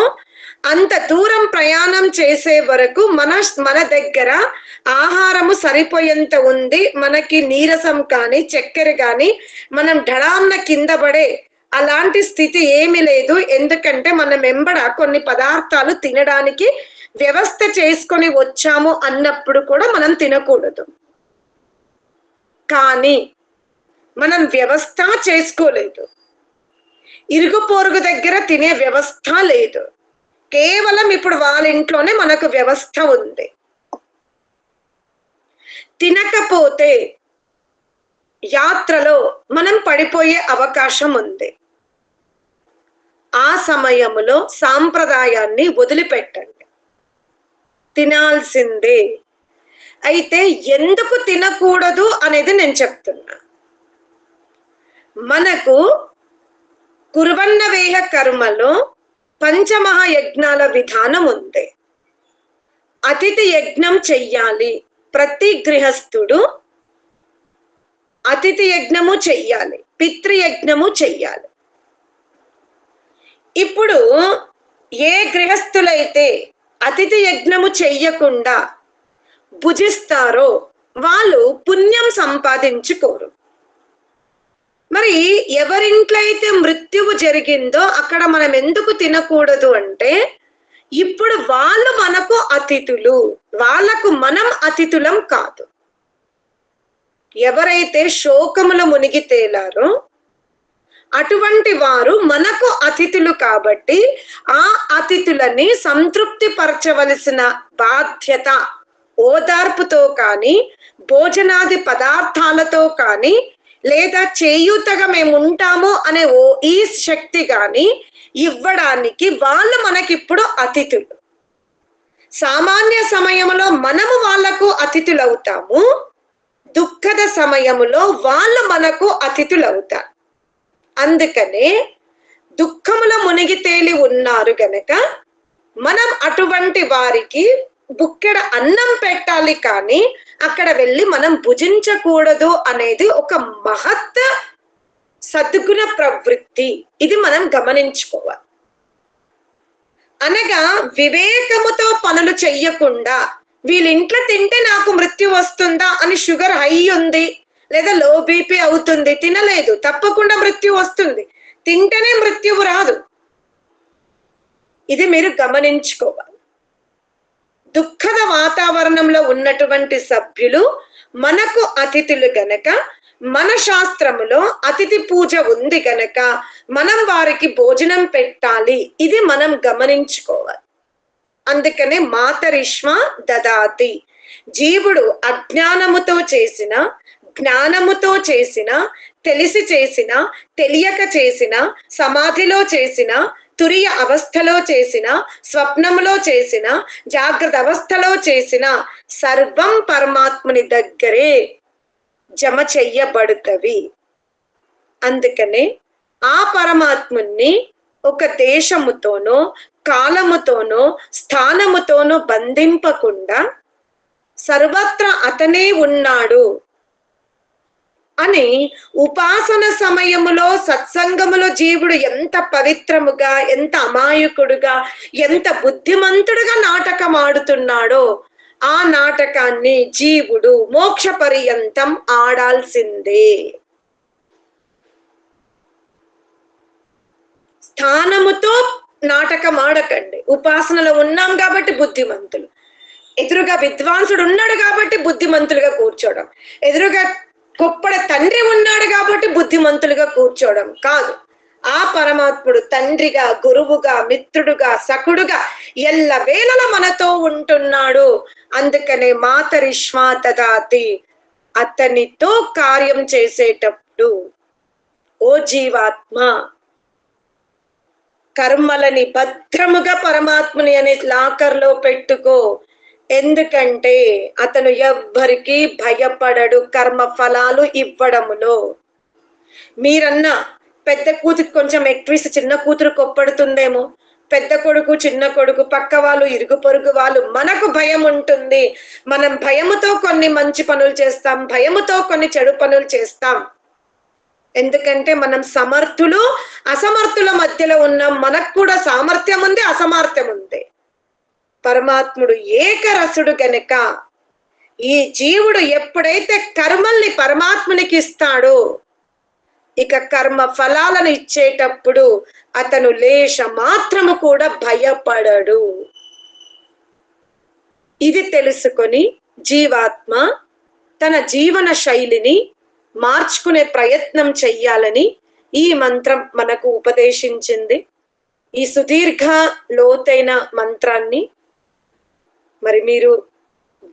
అంత దూరం ప్రయాణం చేసే వరకు మన దగ్గర ఆహారము సరిపోయేంత ఉంది, మనకి నీరసం కానీ చక్కెర కానీ మనం ఢడాన్న కింద పడే అలాంటి స్థితి ఏమీ లేదు. ఎందుకంటే మనం వెంబడ కొన్ని పదార్థాలు తినడానికి వ్యవస్థ చేసుకొని వచ్చాము అన్నప్పుడు కూడా మనం తినకూడదు. కానీ మనం వ్యవస్థ చేసుకోలేదు, ఇరుగు పొరుగు దగ్గర తినే వ్యవస్థ లేదు, కేవలం ఇప్పుడు వాళ్ళ ఇంట్లోనే మనకు వ్యవస్థ ఉంది. తినకపోతే యాత్రలో మనం పడిపోయే అవకాశం ఉంది. ఆ సమయంలో సాంప్రదాయాన్ని వదిలిపెట్టండి, తినాల్సిందే. అయితే ఎందుకు తినకూడదు అనేది నేను చెప్తున్నా. మనకు కుర్వన్నవేహ కర్మలో పంచమహాయజ్ఞాల విధానం ఉంది. అతిథి యజ్ఞం చెయ్యాలి, ప్రతి గృహస్థుడు అతిథి యజ్ఞము చెయ్యాలి, పితృయజ్ఞము చెయ్యాలి. ఇప్పుడు ఏ గృహస్థులైతే అతిథి యజ్ఞము చెయ్యకుండా భుజిస్తారో వాళ్ళు పుణ్యం సంపాదించుకోరు. మరి ఎవరింట్లో అయితే మృత్యువు జరిగిందో అక్కడ మనం ఎందుకు తినకూడదు అంటే, ఇప్పుడు వాళ్ళు మనకు అతిథులు, వాళ్ళకు మనం అతిథులం కాదు. ఎవరైతే శోకములు మునిగి తేలారో అటువంటి వారు మనకు అతిథులు కాబట్టి ఆ అతిథులని సంతృప్తి పరచవలసిన బాధ్యత ఓదార్పుతో కానీ భోజనాది పదార్థాలతో కానీ లేదా చేయూతగా మేము ఉంటాము అనే ఈ శక్తి గాని ఇవ్వడానికి వాళ్ళు మనకిప్పుడు అతిథులు. సామాన్య సమయంలో మనము వాళ్లకు అతిథులవుతాము, దుఃఖద సమయములో వాళ్ళు మనకు అతిథులవుతారు. అందుకనే దుఃఖముల మునిగి తేలి ఉన్నారు గనక మనం అటువంటి వారికి బుక్కెడ అన్నం పెట్టాలి, కానీ అక్కడ వెళ్ళి మనం భుజించకూడదు అనేది ఒక మహత్ సద్గుణ ప్రవృత్తి. ఇది మనం గమనించుకోవాలి. అనగా వివేకముతో పనులు చెయ్యకుండా వీళ్ళింట్లో తింటే నాకు మృత్యు వస్తుందా అని షుగర్ హై ఉంది లేదా లో బీపీ అవుతుంది, తినలేదు, తప్పకుండా మృత్యు వస్తుంది, తింటేనే మృత్యువు రాదు. ఇది మీరు గమనించుకోవాలి. దుఃఖద వాతావరణంలో ఉన్నటువంటి సభ్యులు మనకు అతిథులు గనక మన శాస్త్రములో అతిథి పూజ ఉంది గనక మనం వారికి భోజనం పెట్టాలి. ఇది మనం గమనించుకోవాలి. అందుకనే మాతరిష్మ దదాతి. జీవుడు అజ్ఞానముతో చేసిన, జ్ఞానముతో చేసిన, తెలిసి చేసిన, తెలియక చేసిన, సమాధిలో చేసిన, తురియ అవస్థలో చేసిన, స్వప్నములో చేసిన, జాగ్రత్త అవస్థలో చేసిన సర్వం పరమాత్ముని దగ్గరే జమ చెయ్యబడుతవి. అందుకనే ఆ పరమాత్ముని ఒక దేశముతోనో కాలముతోనో స్థానముతోనో బంధింపకుండా సర్వత్రా అతనే ఉన్నాడు అని ఉపాసన సమయములో సత్సంగములో జీవుడు ఎంత పవిత్రముగా, ఎంత అమాయకుడుగా, ఎంత బుద్ధిమంతుడుగా నాటకం ఆడుతున్నాడో ఆ నాటకాన్ని జీవుడు మోక్ష పర్యంతం ఆడాల్సిందే. స్థానముతో నాటకం ఆడకండి. ఉపాసనలో ఉన్నాం కాబట్టి బుద్ధిమంతులు, ఎదురుగా విద్వాంసుడు ఉన్నాడు కాబట్టి బుద్ధిమంతులుగా కూర్చోవడం, ఎదురుగా గొప్ప తండ్రి ఉన్నాడు కాబట్టి బుద్ధిమంతులుగా కూర్చోవడం కాదు. ఆ పరమాత్ముడు తండ్రిగా, గురువుగా, మిత్రుడుగా, సఖుడుగా ఎల్ల వేళల మనతో ఉంటున్నాడు. అందుకనే మాతరిష్మా దదాతి. అతనితో కార్యం చేసేటప్పుడు ఓ జీవాత్మ కర్మలని భద్రముగా పరమాత్ముని అనే లాకర్లో పెట్టుకో. ఎందుకంటే అతను ఎవ్వరికి భయపడడు కర్మ ఫలాలు ఇవ్వడములో. మీరన్నా పెద్ద కూతురు కొంచెం ఎక్కువ చిన్న కూతురు కొప్పడుతుందేమో, పెద్ద కొడుకు, చిన్న కొడుకు, పక్క వాళ్ళు, ఇరుగు పొరుగు వాళ్ళు, మనకు భయం ఉంటుంది. మనం భయముతో కొన్ని మంచి పనులు చేస్తాం, భయముతో కొన్ని చెడు పనులు చేస్తాం. ఎందుకంటే మనం సమర్థులు అసమర్థుల మధ్యలో ఉన్నాం. మనకు కూడా సామర్థ్యం ఉంది, అసమర్థ్యం ఉంది. పరమాత్ముడు ఏకరసుడు గనుక ఈ జీవుడు ఎప్పుడైతే కర్మల్ని పరమాత్మునికి ఇస్తాడో, ఇక కర్మ ఫలాలను ఇచ్చేటప్పుడు అతను లేశ మాత్రము కూడా భయపడడు. ఇది తెలుసుకొని జీవాత్మ తన జీవన శైలిని మార్చుకునే ప్రయత్నం చెయ్యాలని ఈ మంత్రం మనకు ఉపదేశించింది. ఈ సుదీర్ఘ లోతైన మంత్రాన్ని మరి మీరు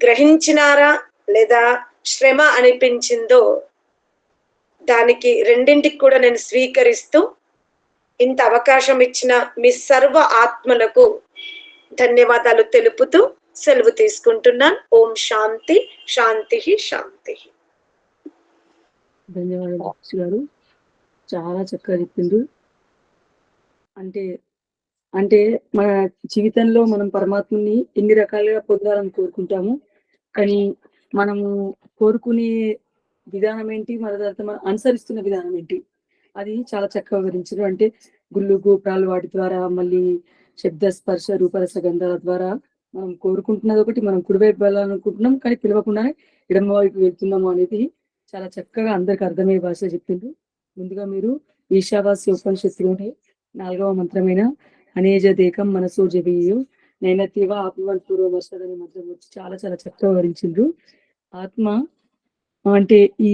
గ్రహించినారా లేదా శ్రమ అనిపించిందో, దానికి రెండింటికి కూడా నేను స్వీకరిస్తూ ఇంత అవకాశం ఇచ్చిన మీ సర్వ ఆత్మలకు ధన్యవాదాలు తెలుపుతూ సెలవు తీసుకుంటున్నాను. ఓం శాంతి శాంతి శాంతి. ధన్యవాదాలు గారు, చాలా చక్కగా చెప్పిండ్రు. అంటే అంటే మన జీవితంలో మనం పరమాత్మని ఎన్ని రకాలుగా పొందాలని కోరుకుంటాము, కానీ మనము కోరుకునే విధానం ఏంటి, మన తర్వాత మనం అనుసరిస్తున్న విధానం ఏంటి, అది చాలా చక్కగా వివరించారు. అంటే గుళ్ళు గోపురాలు వాటి ద్వారా, మళ్ళీ శబ్ద స్పర్శ రూపరస గంధాల ద్వారా మనం కోరుకుంటున్నది ఒకటి, మనం కుడివైపు వెళ్ళాలనుకుంటున్నాం కానీ పిలవకుండానే ఎడమ వైపు వెళ్తున్నాము అనేది చాలా చక్కగా అందరికి అర్థమయ్యే భాష చెప్పిండ్రు. ముందుగా మీరు ఈశావాస్య ఉపనిషత్తులోని 4వ మంత్రమైన అనేజదేకం మనసో జవీయు నైనతీవ ఆత్మవన్ పూర్వమర్శద్ అనే మంత్రం వచ్చి చాలా చాలా చక్కగా వివరించిండ్రు. ఆత్మ అంటే ఈ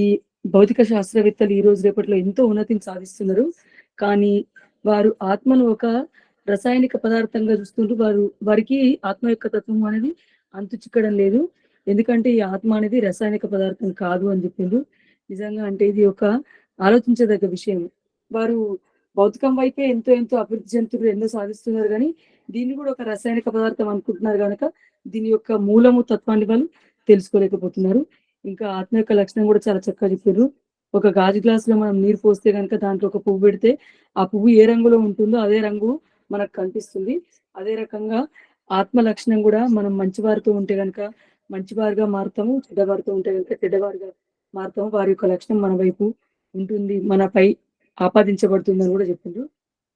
భౌతిక శాస్త్రవేత్తలు ఈ రోజు రేపట్లో ఎంతో ఉన్నతిని సాధిస్తున్నారు, కానీ వారు ఆత్మను ఒక రసాయనిక పదార్థంగా చూస్తుంటూ వారికి ఆత్మ యొక్క తత్వం అనేది అంతు చిక్కడం లేదు. ఎందుకంటే ఈ ఆత్మ అనేది రసాయనిక పదార్థం కాదు అని చెప్పిండ్రు. నిజంగా అంటే ఇది ఒక ఆలోచించదగ్గ విషయం. వారు భౌతికం వైపే ఎంతో ఎంతో అభివృద్ధి చెందుతున్నారు, ఎన్నో సాధిస్తున్నారు, కానీ దీన్ని కూడా ఒక రసాయనిక పదార్థం అనుకుంటున్నారు కనుక దీని యొక్క మూలము తత్వాన్ని వాళ్ళు తెలుసుకోలేకపోతున్నారు. ఇంకా ఆత్మ యొక్క లక్షణం కూడా చాలా చక్కగా చెప్పారు. ఒక గాజు గ్లాసులో మనం నీరు పోస్తే కనుక దాంట్లో ఒక పువ్వు పెడితే ఆ పువ్వు ఏ రంగులో ఉంటుందో అదే రంగు మనకు కనిపిస్తుంది. అదే రకంగా ఆత్మ లక్షణం కూడా మనం మంచివారితో ఉంటే కనుక మంచివారిగా మారుతాము, చెడ్డవారితో ఉంటే కనుక చెడ్డవారిగా మారుతాము. వారి యొక్క లక్షణం మన వైపు ఉంటుంది, మనపై ఆపాదించబడుతుంది అని కూడా చెప్పిండ్రు.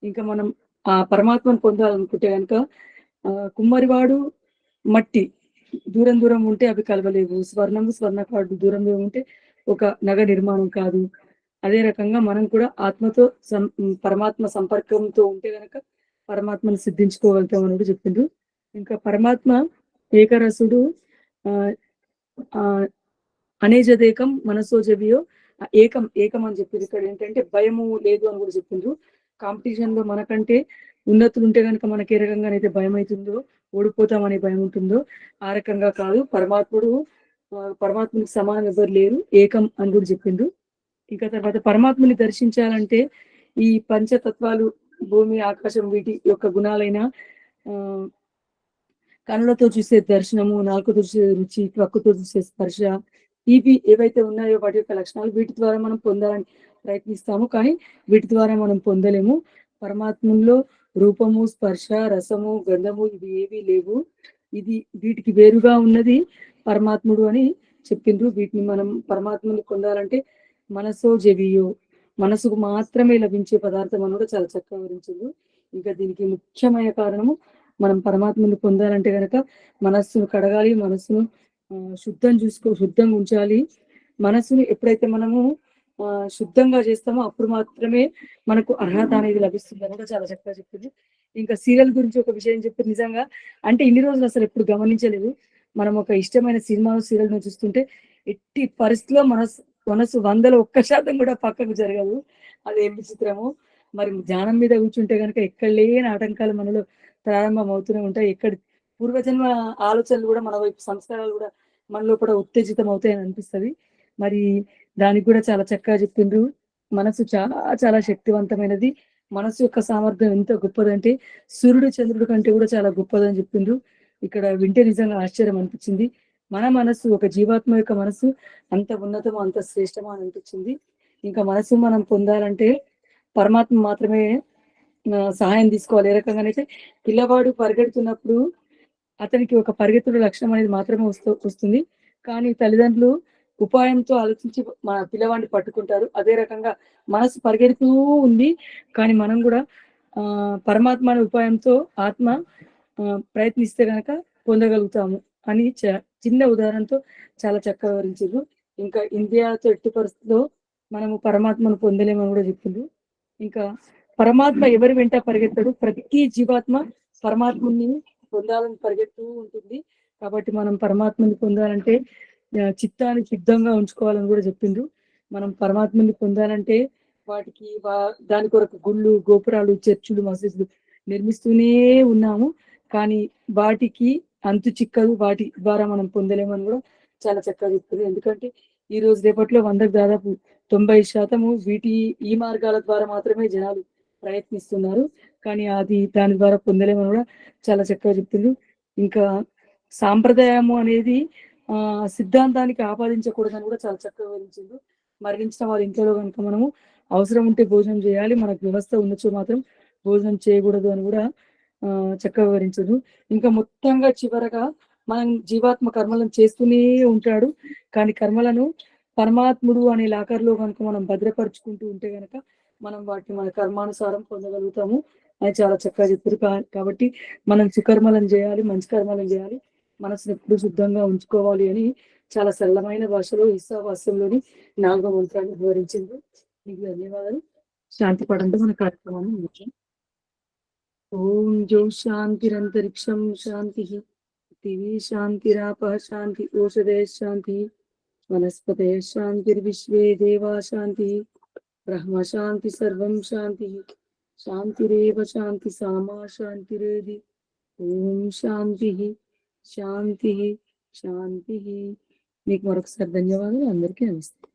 ఇంకా మనం ఆ పరమాత్మను పొందాలనుకుంటే కనుక కుమ్మరివాడు మట్టి దూరం దూరం ఉంటే అవి కలవలేవు, స్వర్ణకాడు దూరం దూరం ఉంటే ఒక నగ నిర్మాణం కాదు. అదే రకంగా మనం కూడా ఆత్మతో పరమాత్మ సంపర్కంతో ఉంటే కనుక పరమాత్మను సిద్ధించుకోగలుగుతాం అని కూడా చెప్పిండ్రు. ఇంకా పరమాత్మ ఏకరసుడు, అనేజదేకం మనసో జవియో ఏకం ఏకం అని చెప్పింది. ఇక్కడ ఏంటంటే భయము లేదు అని కూడా చెప్పిండ్రు. కాంపిటీషన్ లో మనకంటే ఉన్నతులు ఉంటే కనుక మనకి ఏ రకంగా అయితే భయం అవుతుందో, ఓడిపోతామనే భయం ఉంటుందో, ఆ రకంగా కాదు. పరమాత్మనికి సమానం ఎవరు లేరు, ఏకం అని కూడా చెప్పిండ్రు. ఇంకా తర్వాత పరమాత్మని దర్శించాలంటే ఈ పంచతత్వాలు భూమి ఆకాశం వీటి యొక్క గుణాలైన కనులతో చూసే దర్శనము, నాలుకతో చూసే రుచి, త్వక్కుతో చూసే స్పర్శ, ఇవి ఏవైతే ఉన్నాయో వాటి యొక్క లక్షణాలు వీటి ద్వారా మనం పొందాలని ప్రయత్నిస్తాము, కానీ వీటి ద్వారా మనం పొందలేము. పరమాత్మలో రూపము, స్పర్శ, రసము, గంధము ఇవి ఏవి లేవు. వీటికి వేరుగా ఉన్నది పరమాత్ముడు అని చెప్పిండ్రు. వీటిని మనం పరమాత్మని పొందాలంటే మనసో జవియో, మనసుకు మాత్రమే లభించే పదార్థం అని కూడా చాలా చక్కగా వివరించిండ్రు. ఇంకా దీనికి ముఖ్యమైన కారణము మనం పరమాత్మని పొందాలంటే కనుక మనస్సును కడగాలి, మనస్సును శుద్ధంగా ఉంచాలి. మనస్సును ఎప్పుడైతే మనము శుద్ధంగా చేస్తామో అప్పుడు మాత్రమే మనకు అర్హత అనేది లభిస్తుంది అని కూడా చాలా చక్కగా చెప్పింది. ఇంకా సీరియల్ గురించి ఒక విషయం చెప్పి, నిజంగా అంటే ఇన్ని రోజులు అసలు ఎప్పుడు గమనించలేదు. మనం ఒక ఇష్టమైన సినిమా సీరియల్ ను చూస్తుంటే ఎట్టి పరిస్థితిలో మనసు 100% కూడా పక్కకు జరగదు. అది ఏం విచిత్రము. మరి ధ్యానం మీద కూర్చుంటే కనుక ఎక్కడ లేని ఆటంకాలు మనలో ప్రారంభం అవుతూనే ఉంటాయి. ఎక్కడ పూర్వజన్మ ఆలోచనలు కూడా మన వైపు, సంస్కారాలు కూడా మనలో కూడా ఉత్తేజితం అవుతాయని అనిపిస్తుంది. మరి దానికి కూడా చాలా చక్కగా చెప్పిండ్రు. మనసు చాలా చాలా శక్తివంతమైనది. మనసు యొక్క సామర్థ్యం ఎంత గొప్పదంటే సూర్యుడు చంద్రుడు కంటే కూడా చాలా గొప్పదని చెప్పిండ్రు. ఇక్కడ వింటే నిజంగా ఆశ్చర్యం అనిపించింది. మన మనసు, ఒక జీవాత్మ యొక్క మనసు అంత ఉన్నతమో అంత శ్రేష్టమో అని అనిపించింది. ఇంకా మనసు మనం పొందాలంటే పరమాత్మ మాత్రమే సహాయం తీసుకోవాలి. ఏ రకంగానైతే పిల్లవాడు పరిగెడుతున్నప్పుడు అతనికి ఒక పరిగెత్తుడు లక్షణం అనేది మాత్రమే వస్తుంది, కానీ తల్లిదండ్రులు ఉపాయంతో ఆలోచించి మన పిల్లవాడిని పట్టుకుంటారు. అదే రకంగా మనసు పరిగెడుతూ ఉంది. కానీ మనం కూడా పరమాత్మ అనే ఉపాయంతో ఆత్మ ప్రయత్నిస్తే గనక పొందగలుగుతాము అని చిన్న ఉదాహరణతో చాలా చక్కగా వివరించారు. ఇంకా ఇండియాతో ఎట్టి పరిస్థితిలో మనము పరమాత్మను పొందలేమని కూడా చెప్పిండ్రు. ఇంకా పరమాత్మ ఎవరి వెంట పరిగెత్తాడు, ప్రతి జీవాత్మ పరమాత్మని పొందాలని పరిగెత్తూ ఉంటుంది. కాబట్టి మనం పరమాత్మని పొందాలంటే చిత్తాన్ని సిద్ధంగా ఉంచుకోవాలని కూడా చెప్పిండ్రు. మనం పరమాత్మని పొందాలంటే వాటికి దాని కొరకు గుళ్ళు, గోపురాలు, చర్చులు, మసీదులు నిర్మిస్తూనే ఉన్నాము. కానీ వాటికి అంతు చిక్కదు, వాటి ద్వారా మనం పొందలేమని కూడా చాలా చక్కగా చెప్తుంది. ఎందుకంటే ఈ రోజు రేపట్లో 100కు దాదాపు 90% ఈ మార్గాల ద్వారా మాత్రమే జనాలు ప్రయత్నిస్తున్నారు. కానీ అది దాని ద్వారా పొందలేమని కూడా చాలా చక్కగా చెప్తుంది. ఇంకా సాంప్రదాయము అనేది సిద్ధాంతానికి ఆపాదించకూడదని కూడా చాలా చక్కగా వివరించింది. మరణించిన వాళ్ళ ఇంట్లో కనుక మనము అవసరం ఉంటే భోజనం చేయాలి, మనకు వ్యవస్థ ఉన్నచో మాత్రం భోజనం చేయకూడదు అని కూడా చక్కగా వివరించదు. ఇంకా మొత్తంగా చివరగా మనం జీవాత్మ కర్మలను చేస్తూనే ఉంటాడు. కానీ కర్మలను పరమాత్ముడు అనే లాకర్లో కనుక మనం భద్రపరుచుకుంటూ ఉంటే గనక మనం వాటిని మన కర్మానుసారం పొందగలుగుతాము అని చాలా చక్కగా చెప్పారు. కాబట్టి మనం సుకర్మలను చేయాలి, మంచి కర్మలను చేయాలి, మనసును ఎప్పుడు శుద్ధంగా ఉంచుకోవాలి అని చాలా సరళమైన భాషలో ఈశావాస్యంలోని 4వ మంత్రాన్ని వివరించింది. మీకు ధన్యవాదాలు. శాంతి పడంతో మన కార్యక్రమాన్ని ముఖ్యం. ఓం జో శాంతిరంతరిక్షం శాంతి, పృథివీ శాంతిరాపః శాంతి, ఓషధయ శాంతి, వనస్పతయ శాంతిర్విశ్వే దేవా శాంతి, బ్రహ్మ శాంతి, సర్వం శాంతి, శాంతిరేవ శాంతి సామా శాంతిరేది. ఓం శాంతి శాంతి శాంతి. మీకు మరొకసారి ధన్యవాదాలు. అందరికీ నమస్తే.